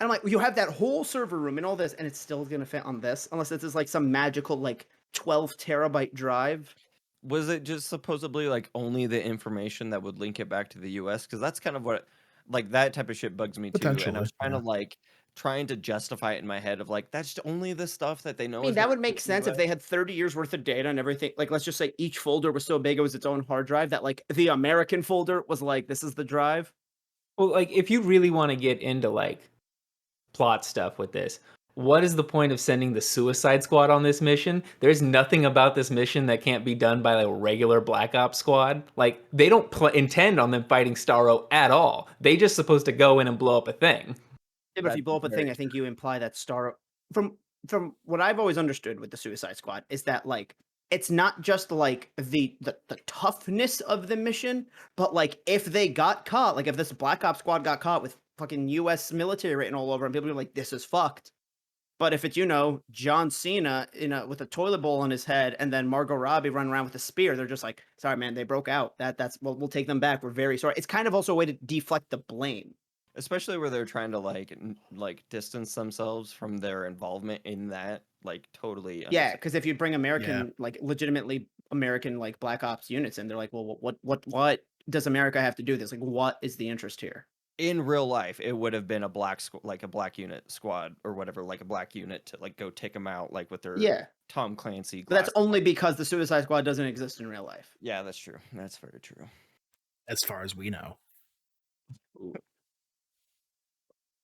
and I'm like, you have that whole server room and all this, and it's still gonna fit on this, unless this is like some magical like 12 terabyte drive. Was it just supposedly like only the information that would link it back to the US? Because that's kind of what, like that type of shit bugs me too. And I Potentially, was kind yeah. of like trying to justify it in my head of like that's only the stuff that they know. I mean, is that gonna would go make to the sense if US. they had 30 years worth of data and everything. Like, let's just say each folder was so big it was its own hard drive that like the American folder was like, this is the drive. Well, like if you really want to get into like plot stuff with this, what is the point of sending the Suicide Squad on this mission? There's nothing about this mission that can't be done by a regular Black Ops squad. Like they don't intend on them fighting Starro at all. They just supposed to go in and blow up a thing. Yeah, but if you That's blow up a very thing, I think you imply that Star from what I've always understood with the Suicide Squad is that like it's not just like the toughness of the mission, but like if they got caught, like if this Black Ops squad got caught with fucking US military written all over and people are like, this is fucked. But if it's, John Cena with a toilet bowl on his head and then Margot Robbie running around with a spear, they're just like, sorry, man, they broke out. That's we'll take them back. We're very sorry. It's kind of also a way to deflect the blame. Especially where they're trying to like distance themselves from their involvement in that, like totally. Yeah, unnecessary. because if you bring American, like legitimately American, like Black Ops units in, they're like, well, what does America have to do this? Like, what is the interest here? In real life, it would have been a black unit squad or whatever, like a black unit to like go take them out, like with their Yeah, Tom Clancy. but that's glass- only because the Suicide Squad doesn't exist in real life. Yeah, that's true. That's very true. As far as we know.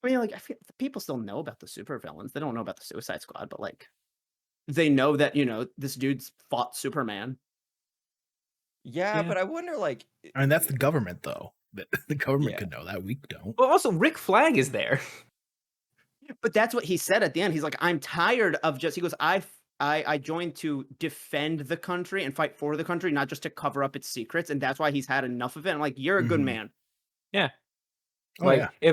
I mean, like, I feel people still know about the supervillains. They don't know about the Suicide Squad, but like, they know that this dude's fought Superman. Yeah, Yeah. but I wonder, like, I mean, that's the government, though. The government Yeah. could know that. We don't. Well, also Rick Flag is there. But that's what he said at the end. He's like, I'm tired of just. He goes, I joined to defend the country and fight for the country, not just to cover up its secrets, and that's why he's had enough of it. I'm like, you're a good Mhm. man. Yeah. Oh, Like yeah.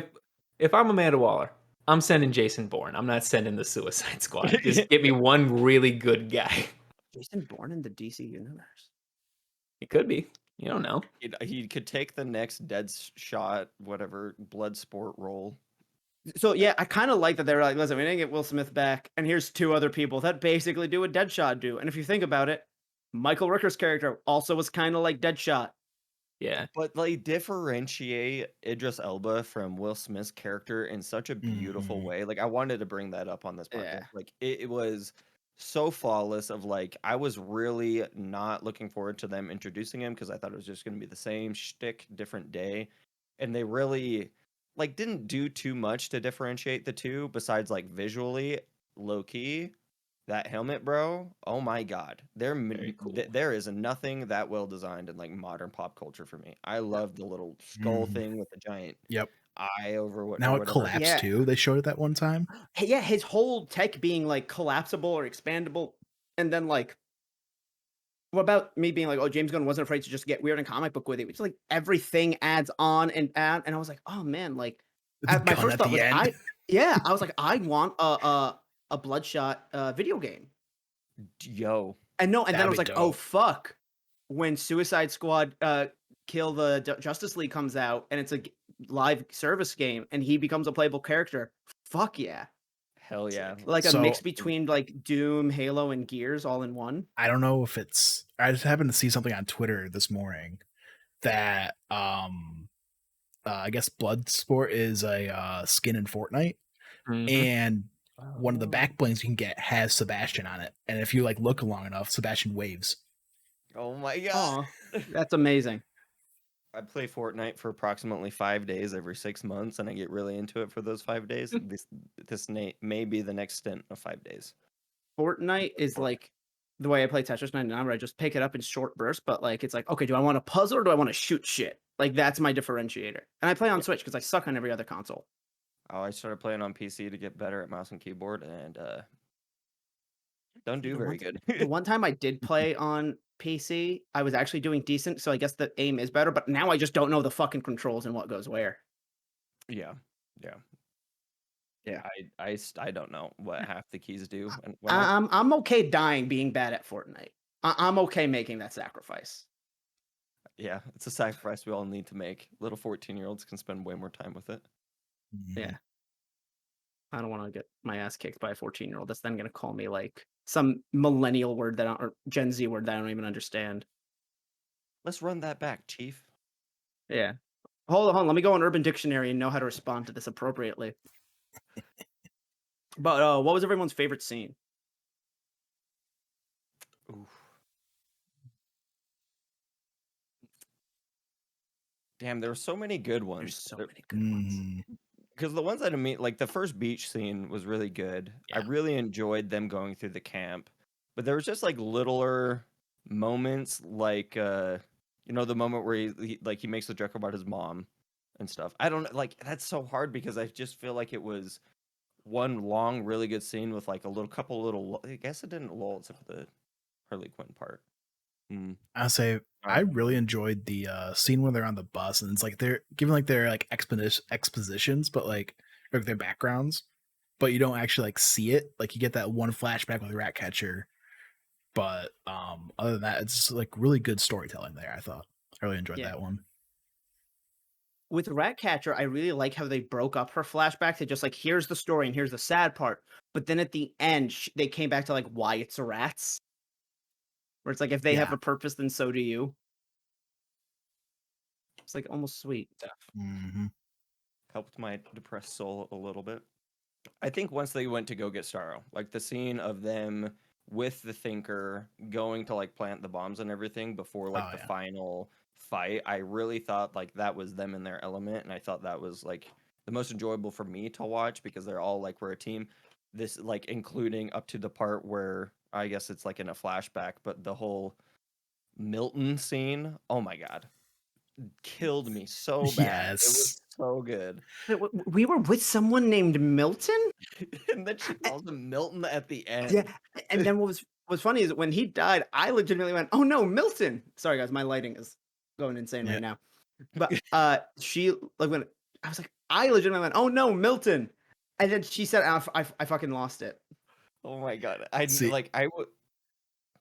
if I'm Amanda Waller, I'm sending Jason Bourne. I'm not sending the Suicide Squad. Just get me one really good guy. Jason Bourne in the DC universe. It could be. You don't know. He could take the next Deadshot, whatever, Bloodsport role. So yeah, I kind of like that they were like, listen, we didn't get Will Smith back, and here's two other people that basically do what Deadshot do. And if you think about it, Michael Rooker's character also was kind of like Deadshot. Yeah. But like differentiate Idris Elba from Will Smith's character in such a beautiful Mhm. way. Like I wanted to bring that up on this podcast. Yeah. Like it was so flawless of like I was really not looking forward to them introducing him because I thought it was just gonna be the same shtick, different day. And they really like didn't do too much to differentiate the two besides like visually, low key. That helmet, bro. Oh my god. Very cool. There is nothing that well designed in like modern pop culture for me. I love the little skull Mhm. thing with the giant Yep. eye over what Now or it whatever. collapsed Yeah. too. They showed it that one time. Hey, yeah, his whole tech being like collapsible or expandable, and then like, what about me being like, oh, James Gunn wasn't afraid to just get weird in comic book with it? It's like everything adds on and add, and I was like, oh man, like The my gun first at thought the was end. I was like, I want a Bloodshot video game. Yo. And no, and then I That'd was be like, oh dope. fuck. When Suicide Squad Kill the Justice League comes out and it's a live service game and he becomes a playable character, fuck yeah. Hell yeah. Like a So- mix between like Doom, Halo, and Gears all in one. I don't know if it's. I just happened to see something on Twitter this morning that I guess Bloodsport is a skin in Fortnite, Mhm. and one of the Oh. back blings you can get has Sebastian on it, and if you like look long enough, Sebastian waves. Oh my god. Oh, that's amazing. I play Fortnite for approximately 5 days every 6 months, and I get really into it for those 5 days. This may be the next stint of 5 days. Fortnite is like the way I play Tetris 99, where I just pick it up in short bursts, but like it's like, okay, do I want to puzzle or do I want to shoot shit? Like that's my differentiator. And I play on Switch because I suck on every other console. Oh, I started playing on PC to get better at mouse and keyboard, and don't do The very one good. The one time I did play on PC, I was actually doing decent, so I guess the aim is better, but now I just don't know the fucking controls and what goes where. Yeah. Yeah. I don't know what half the keys do. And when I, I'm okay dying being bad at Fortnite. I'm okay making that sacrifice. yeah, it's a sacrifice we all need to make. Little 14-year-olds can spend way more time with it. Yeah. I don't want to get my ass kicked by a 14-year-old that's then going to call me like some millennial word that or Gen Z word that I don't even understand. Let's run that back, Chief. Yeah. Hold on. Let me go on Urban Dictionary and know how to respond to this appropriately. But what was everyone's favorite scene? Oof. Damn, there were so many good ones. There's so many good ones. Mhm. Because the ones that I mean, like the first beach scene was really good. I Yeah. really enjoyed them going through the camp, but there was just like littler moments, like the moment where he makes the joke about his mom and stuff. I don't like that's so hard because I just feel like it was one long, really good scene with like a couple little. I guess it didn't lull except for the Harley Quinn part. I'll say I really enjoyed the scene when they're on the bus and it's like they're given like their like expositions, but like or their backgrounds, but you don't actually like see it. Like you get that one flashback with Ratcatcher, but other than that, it's like really good storytelling there. I thought I really enjoyed Yeah. that one. With Ratcatcher, I really like how they broke up her flashback to just like, here's the story and here's the sad part. But then at the end, they came back to like why it's rats. Where it's like, if they have Yeah. a purpose, then so do you. It's like almost sweet. Mm-hmm. Helped my depressed soul a little bit. I think once they went to go get Starro, like the scene of them with the Thinker going to like plant the bombs and everything before like the final fight, I really thought like that was them in their element, and I thought that was like the most enjoyable for me to watch because they're all like we're a team. This like including up to the part where I guess it's like in a flashback, but the whole Milton scene, oh my god. killed me so bad. It Yes. was so good. We were with someone named Milton. And then she calls him Milton at the end. Yeah, and then what's funny is when he died, I legitimately went, "Oh no, Milton!" Sorry guys, my lighting is going insane Yeah. right now. But she like when I was like, I legitimately went, "Oh no, Milton!" And then she said, I fucking lost it." Oh my god. See- I would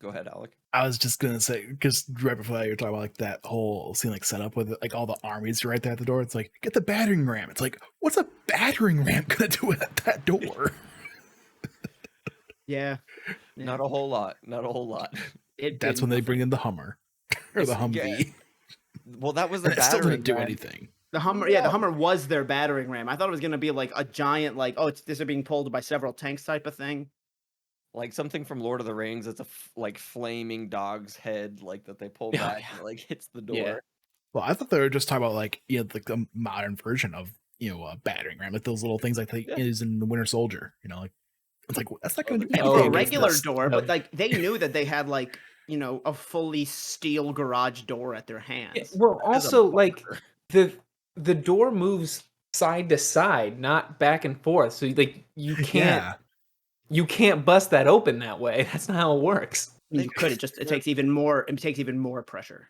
go ahead, Alec. I was just gonna say, because right before that, you were talking about like that whole scene, like set up with like all the armies right there at the door. It's like, get the battering ram. It's like, what's a battering ram gonna do at that door? Yeah, Not a whole lot. Not a whole lot. That's when they bring in the Hummer or the Humvee. Well, that was the That still battering didn't do ram. anything. the Hummer. Yeah, the Hummer was their battering ram. I thought it was gonna be like a giant, like, oh, this are being pulled by several tanks type of thing. Like something from Lord of the Rings. It's a like flaming dog's head, like that they pull Oh, back yeah. and it, like hits the door. Yeah. Well, I thought they were just talking about like like the modern version of a battering ram, like those little things like they use in the Winter Soldier. Like it's like that's not going to do Yeah, anything for a against regular this. door, No. but like they knew that they had like a fully steel garage door at their hands. Yeah, well, That is a also like bunker. the door moves side to side, not back and forth. So like you can't bust that open that way. That's not how it works. You could. It takes even more. It takes even more pressure.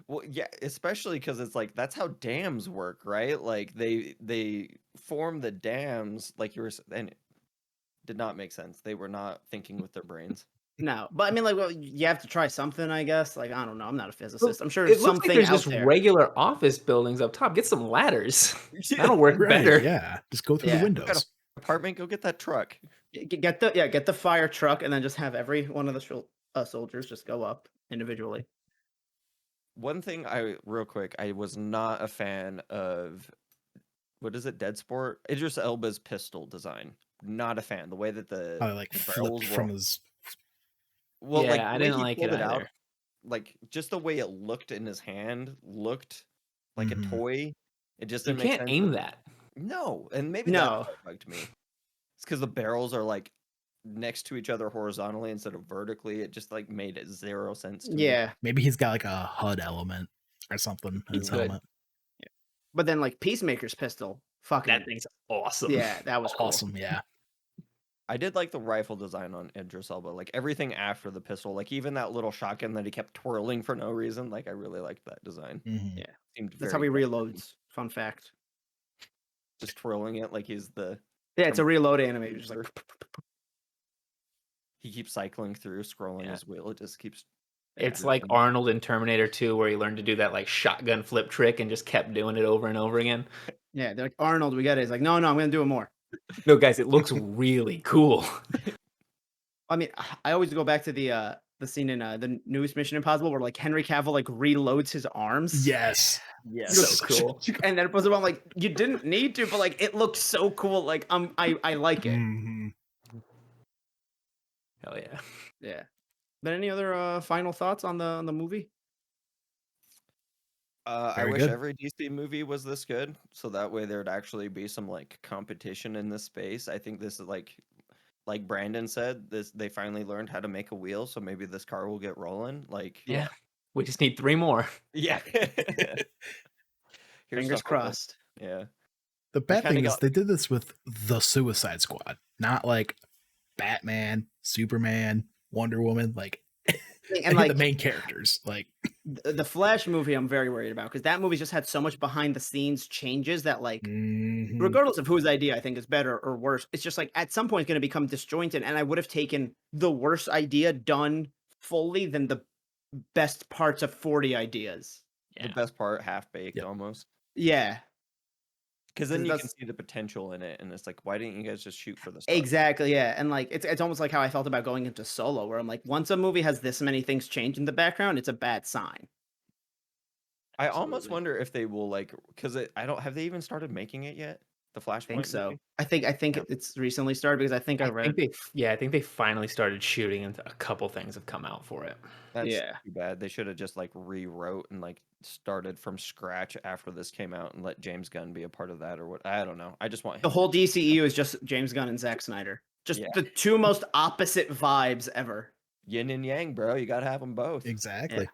Well, yeah, especially because it's like that's how dams work, right? Like they form the dams, like you were, and it did not make sense. They were not thinking with their brains. No, but I mean, like, well, you have to try something, I guess. Like, I don't know. I'm not a physicist. I'm sure It there's looks something like there's out just there. regular office buildings up top. Get some ladders. That'll work Right, better. yeah. Just go through Yeah. the What windows. Apartment, go get that truck. Get the fire truck, and then just have every one of the soldiers just go up individually. One thing real quick, I was not a fan of what is it, Dead Sport? Idris Elba's pistol design. Not a fan. The way that the Like the flipped barrels from were. his. Well, Yeah, like I the way didn't he like pulled it out, either. like just the way it looked in his hand looked like a Mhm. toy. It just You didn't make can't sense. aim that. No, and maybe No. that part bugged me. It's because the barrels are like next to each other horizontally instead of vertically. It just like made it zero sense to me. Yeah, Maybe he's got like a HUD element or something in his could. helmet. but then like Peacemaker's pistol, fucking That thing's awesome. yeah, that was cool. Awesome, yeah. I did like the rifle design on Idris Elba, like everything after the pistol, like even that little shotgun that he kept twirling for no reason. Like I really liked that design. Mhm. Yeah. Seemed That's how he very reloads. Fun fact. just twirling it like he's the Yeah, it's a reload animation. Just like he keeps cycling through, scrolling Yeah. his wheel. It just keeps. It's like Arnold in Terminator 2 where he learned to do that like shotgun flip trick and just kept doing it over and over again. yeah, they're like, Arnold, we got it. He's like, no, I'm gonna do it more. No, guys, it looks really cool. I mean, I always go back to the scene in the newest Mission Impossible where like Henry Cavill like reloads his arms. Yes. Yes. So cool. And then it was about like you didn't need to, but like it looks so cool. Like I like it. Mhm. Hell yeah. Yeah. But any other final thoughts on the movie? I Very wish good. every DC movie was this good, so that way there'd actually be some like competition in this space. I think this is like Brandon said, they finally learned how to make a wheel, so maybe this car will get rolling. Like, Yeah. We just need 3 more. yeah. Here's Fingers to hoping. crossed. Yeah. The bad kinda thing is got- they did this with the Suicide Squad, not like Batman, Superman, Wonder Woman, like And the like main characters. Like the Flash movie, I'm very worried about because that movie just had so much behind the scenes changes that like mhm. regardless of whose idea I think is better or worse, it's just like at some point it's going to become disjointed. And I would have taken the worst idea done fully than the best parts of 40 ideas. The Yeah. best part, half baked Yep. almost. Yeah, Because then 'Cause you can that's- see the potential in it, and it's like, why didn't you guys just shoot for the stars? exactly. Yeah. And like it's almost like how I felt about going into Solo, where I'm like, once a movie has this many things change in the background, it's a bad sign. I almost Absolutely. wonder if they will like, because I don't have they even started making it yet? The Flashpoint. I think so. movie? I think Yeah. it's recently started because I think I read. I think they finally started shooting and a couple things have come out for it. That's Yeah. too bad. They should have just like rewrote and like started from scratch after this came out and let James Gunn be a part of that or what. I don't know. I just want him The to- whole DCEU is just James Gunn and Zack Snyder. Just Yeah. the two most opposite vibes ever. yin and yang, bro. You gotta have them both. Exactly.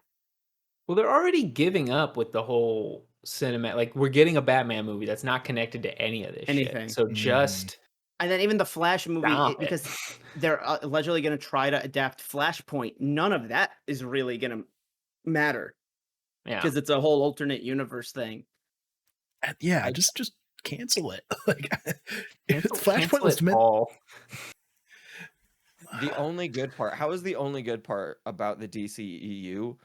Well, they're already giving up with the whole cinema. Like, we're getting a Batman movie that's not connected to any of this shit. Anything. So Mhm. just And then even the Flash movie, stop it. because they're allegedly going to try to adapt Flashpoint. None of that is really going to matter Yeah. because it's a whole alternate universe thing. Yeah, I- just cancel it. Like Cancel Flashpoint was it meant. all. The only good part, how is the only good part about the DCEU,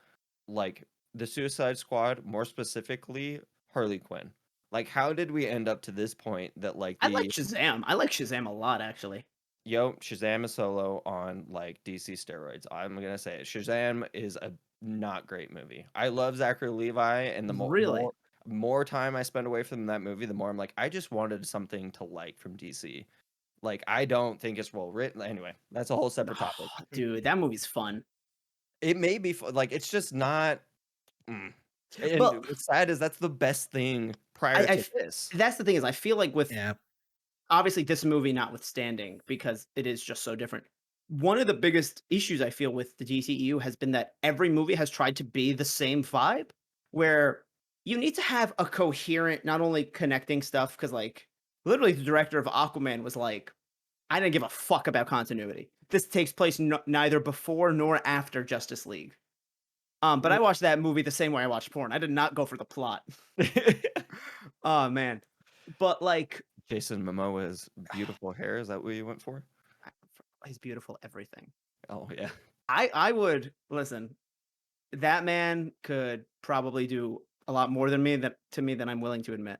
like the Suicide Squad, more specifically Harley Quinn? Like, how did we end up to this point that like I the like Shazam. I like Shazam a lot, actually. Shazam is solo on like DC steroids? I'm gonna say it. Shazam is a not great movie. I love Zachary Levi, and the Really? more time I spend away from that movie, the more I'm like, I just wanted something to like from DC. Like, I don't think it's well written. Anyway, that's a whole separate topic. Oh, dude, that movie's fun. It may be like it's just not. And Well, what's sad is that's the best thing prior I to this. That's the thing is, I feel like with Yeah, obviously this movie notwithstanding, because it is just so different. One of the biggest issues I feel with the DCEU has been that every movie has tried to be the same vibe, where you need to have a coherent, not only connecting stuff, because like literally the director of Aquaman was like, I didn't give a fuck about continuity. This takes place neither before nor after Justice League. But I watched that movie the same way I watched porn. I did not go for the plot. Oh man. But like Jason Momoa's beautiful hair. Is that what you went for? he's beautiful everything. Oh yeah. I would listen. That man could probably do a lot more than me than I'm willing to admit.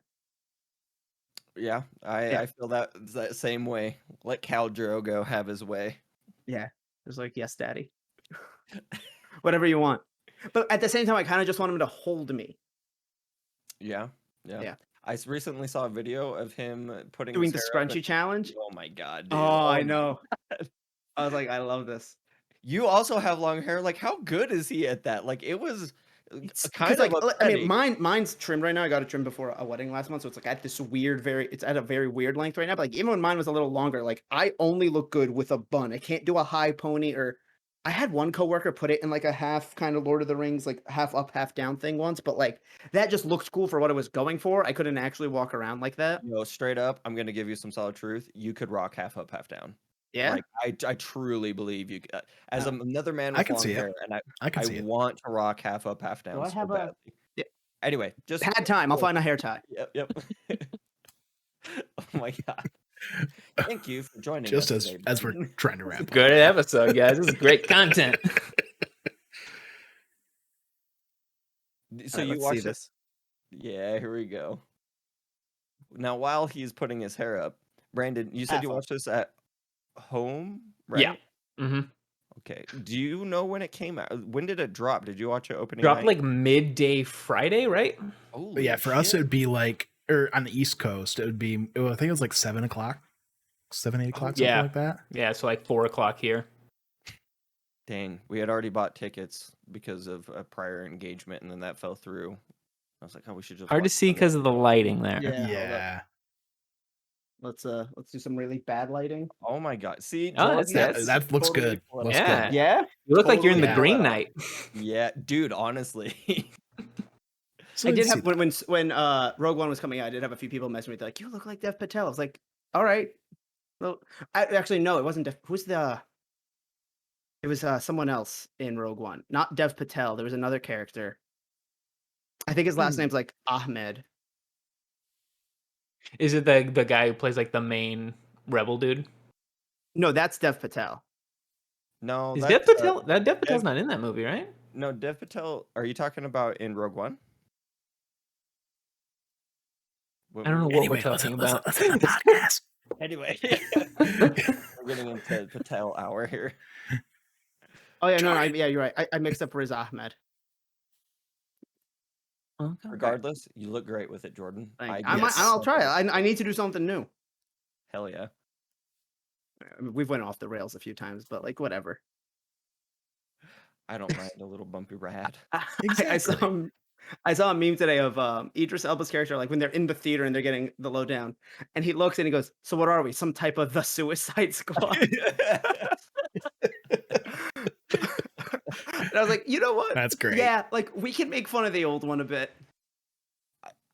Yeah, I feel that same way. Let Khal Drogo have his way. Yeah. Just like, yes, daddy. Whatever you want. But at the same time, I kind of just want him to hold me. Yeah. Yeah. I recently saw a video of him putting Doing his the hair up scrunchy challenge. oh my god, dude. Oh, I my know. God. I was like, I love this. You also have long hair. Like, how good is he at that? Like, it was kind of Like, I mean, upsetting. mine's trimmed right now. I got it trimmed before a wedding last month, so it's like at this weird, it's at a very weird length right now. But like, even when mine was a little longer, like I only look good with a bun. I can't do a high pony. Or I had one coworker put it in like a half kind of Lord of the Rings, like half up, half down thing once. But like that just looked cool for what it was going for. I couldn't actually walk around like that. Straight up, I'm gonna give you some solid truth. You could rock half up, half down. Yeah. Like, I truly believe you. As another man I with can long see it. hair, and I can see it. want to rock half up, half down. Do I so have badly. Yeah. Anyway, just Had time. I'll find a hair tie. Yep. Oh my god! Thank you for joining just us. as we're trying to wrap up. Good episode, guys. This is great content. So All right, you let's see watched this. Yeah, here we go. Now, while he's putting his hair up, Brandon, you said Half you up. watched this at home, right? Yeah. Mm-hmm. Okay. Do you know when it came out? When did it drop? Did you watch it opening Dropped night? like midday Friday, right? But yeah, for us it would be like, or on the East Coast, it would be. I think it was like 7 o'clock, 7, 8 o'clock, something yeah. like that. Yeah, so like 4 o'clock here. Dang, we had already bought tickets because of a prior engagement, and then that fell through. I was like, oh, we should just Hard to watch see Sunday. because of the lighting there. Yeah. hold up. Yeah, Let's do some really bad lighting. Oh my god! See, Oh, that's- Jordan, that looks totally good. pull it Looks off. Yeah. good. Yeah. You look like you're in the Totally Green pull it off. Knight. Yeah, dude. Honestly, So I did let's have see that. when Rogue One was coming out, I did have a few people message me. They're like, "You look like Dev Patel." I was like, "All right." Well, actually no, it wasn't Dev. Who's the? It was someone else in Rogue One, not Dev Patel. There was another character. I think his last name's like Ahmed. Is it the guy who plays like the main rebel dude? No, that's Dev Patel. no. Is that's, Dev Patel? That Dev Patel's Dev- not in that movie, right? No, Dev Patel. Are you talking about in Rogue One? I don't know what Anyway, we're talking let's about. end the podcast. Anyway, we're getting into Patel hour here. Oh yeah, no, Jordan. yeah, you're right. I mixed up Riz Ahmed. Okay. Regardless, you look great with it, Jordan. I'll try it. I need to do something new. Hell yeah. I mean, we've went off the rails a few times, but like whatever. I don't mind a little bumpy ride. Exactly. I saw a meme today of Idris Elba's character, like when they're in the theater and they're getting the lowdown, and he looks and he goes, "So what are we? Some type of the Suicide Squad?" And I was like, you know what? That's great. Yeah, like we can make fun of the old one a bit.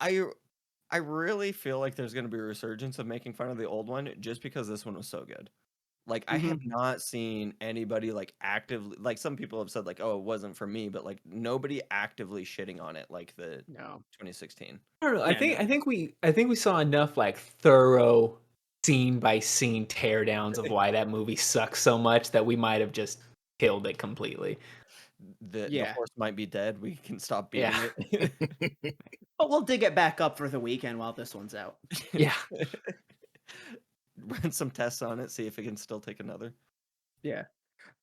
I really feel like there's going to be a resurgence of making fun of the old one just because this one was so good. Like I have not seen anybody like actively, like some people have said like, oh, it wasn't for me, but like nobody actively shitting on it like the No. 2016. I don't know. Yeah, I think we saw enough like thorough scene by scene teardowns of why that movie sucks so much that we might have just killed it completely. The Yeah. horse might be dead. We can stop beating Yeah. it. But we'll dig it back up for the weekend while this one's out. Yeah. Run some tests on it, see if it can still take another. Yeah.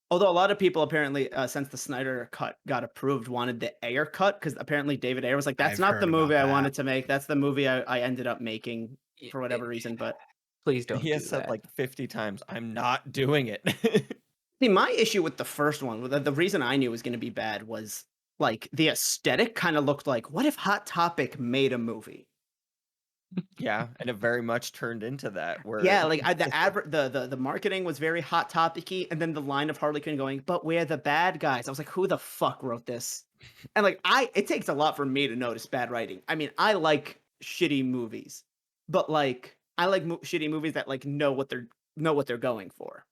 Although a lot of people apparently, since the Snyder cut got approved, wanted the Ayer cut because apparently David Ayer was like, "That's I've not heard the movie about I that. wanted to make. That's the movie I ended up making for whatever reason." But Please don't He do has said that. like 50 times, I'm not doing it. see, my issue with the first one, the reason I knew it was going to be bad was like the aesthetic kind of looked like, what if Hot Topic made a movie? Yeah, and it very much turned into that. Where Yeah, like the marketing was very Hot Topic-y, and then the line of Harley Quinn going, "But we're the bad guys." I was like, "Who the fuck wrote this?" And like, it takes a lot for me to notice bad writing. I mean, I like shitty movies, but like, I like shitty movies that like know what they're going for.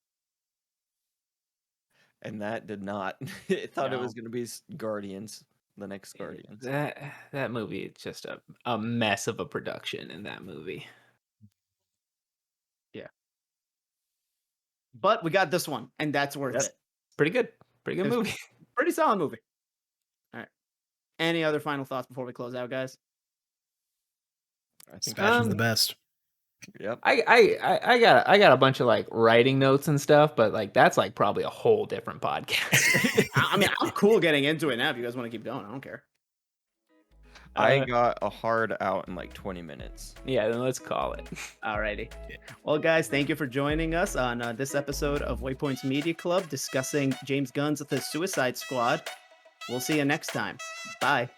and that did not. It thought it was No. going to be Guardians, the next Guardians. That movie is just a mess of a production in that movie. Yeah. But we got this one, and that's worth Yep. it. Pretty good. Pretty good It's movie. Pretty solid movie. All right. Any other final thoughts before we close out, guys? I think Sebastian's the best. Yep. I got a bunch of like writing notes and stuff, but like that's like probably a whole different podcast. I mean, I'm cool getting into it now. If you guys want to keep going, I don't care. I got a hard out in like 20 minutes. Yeah, then let's call it. Alrighty. Well, guys, thank you for joining us on this episode of Waypoint's Media Club discussing James Gunn's The Suicide Squad. We'll see you next time. Bye.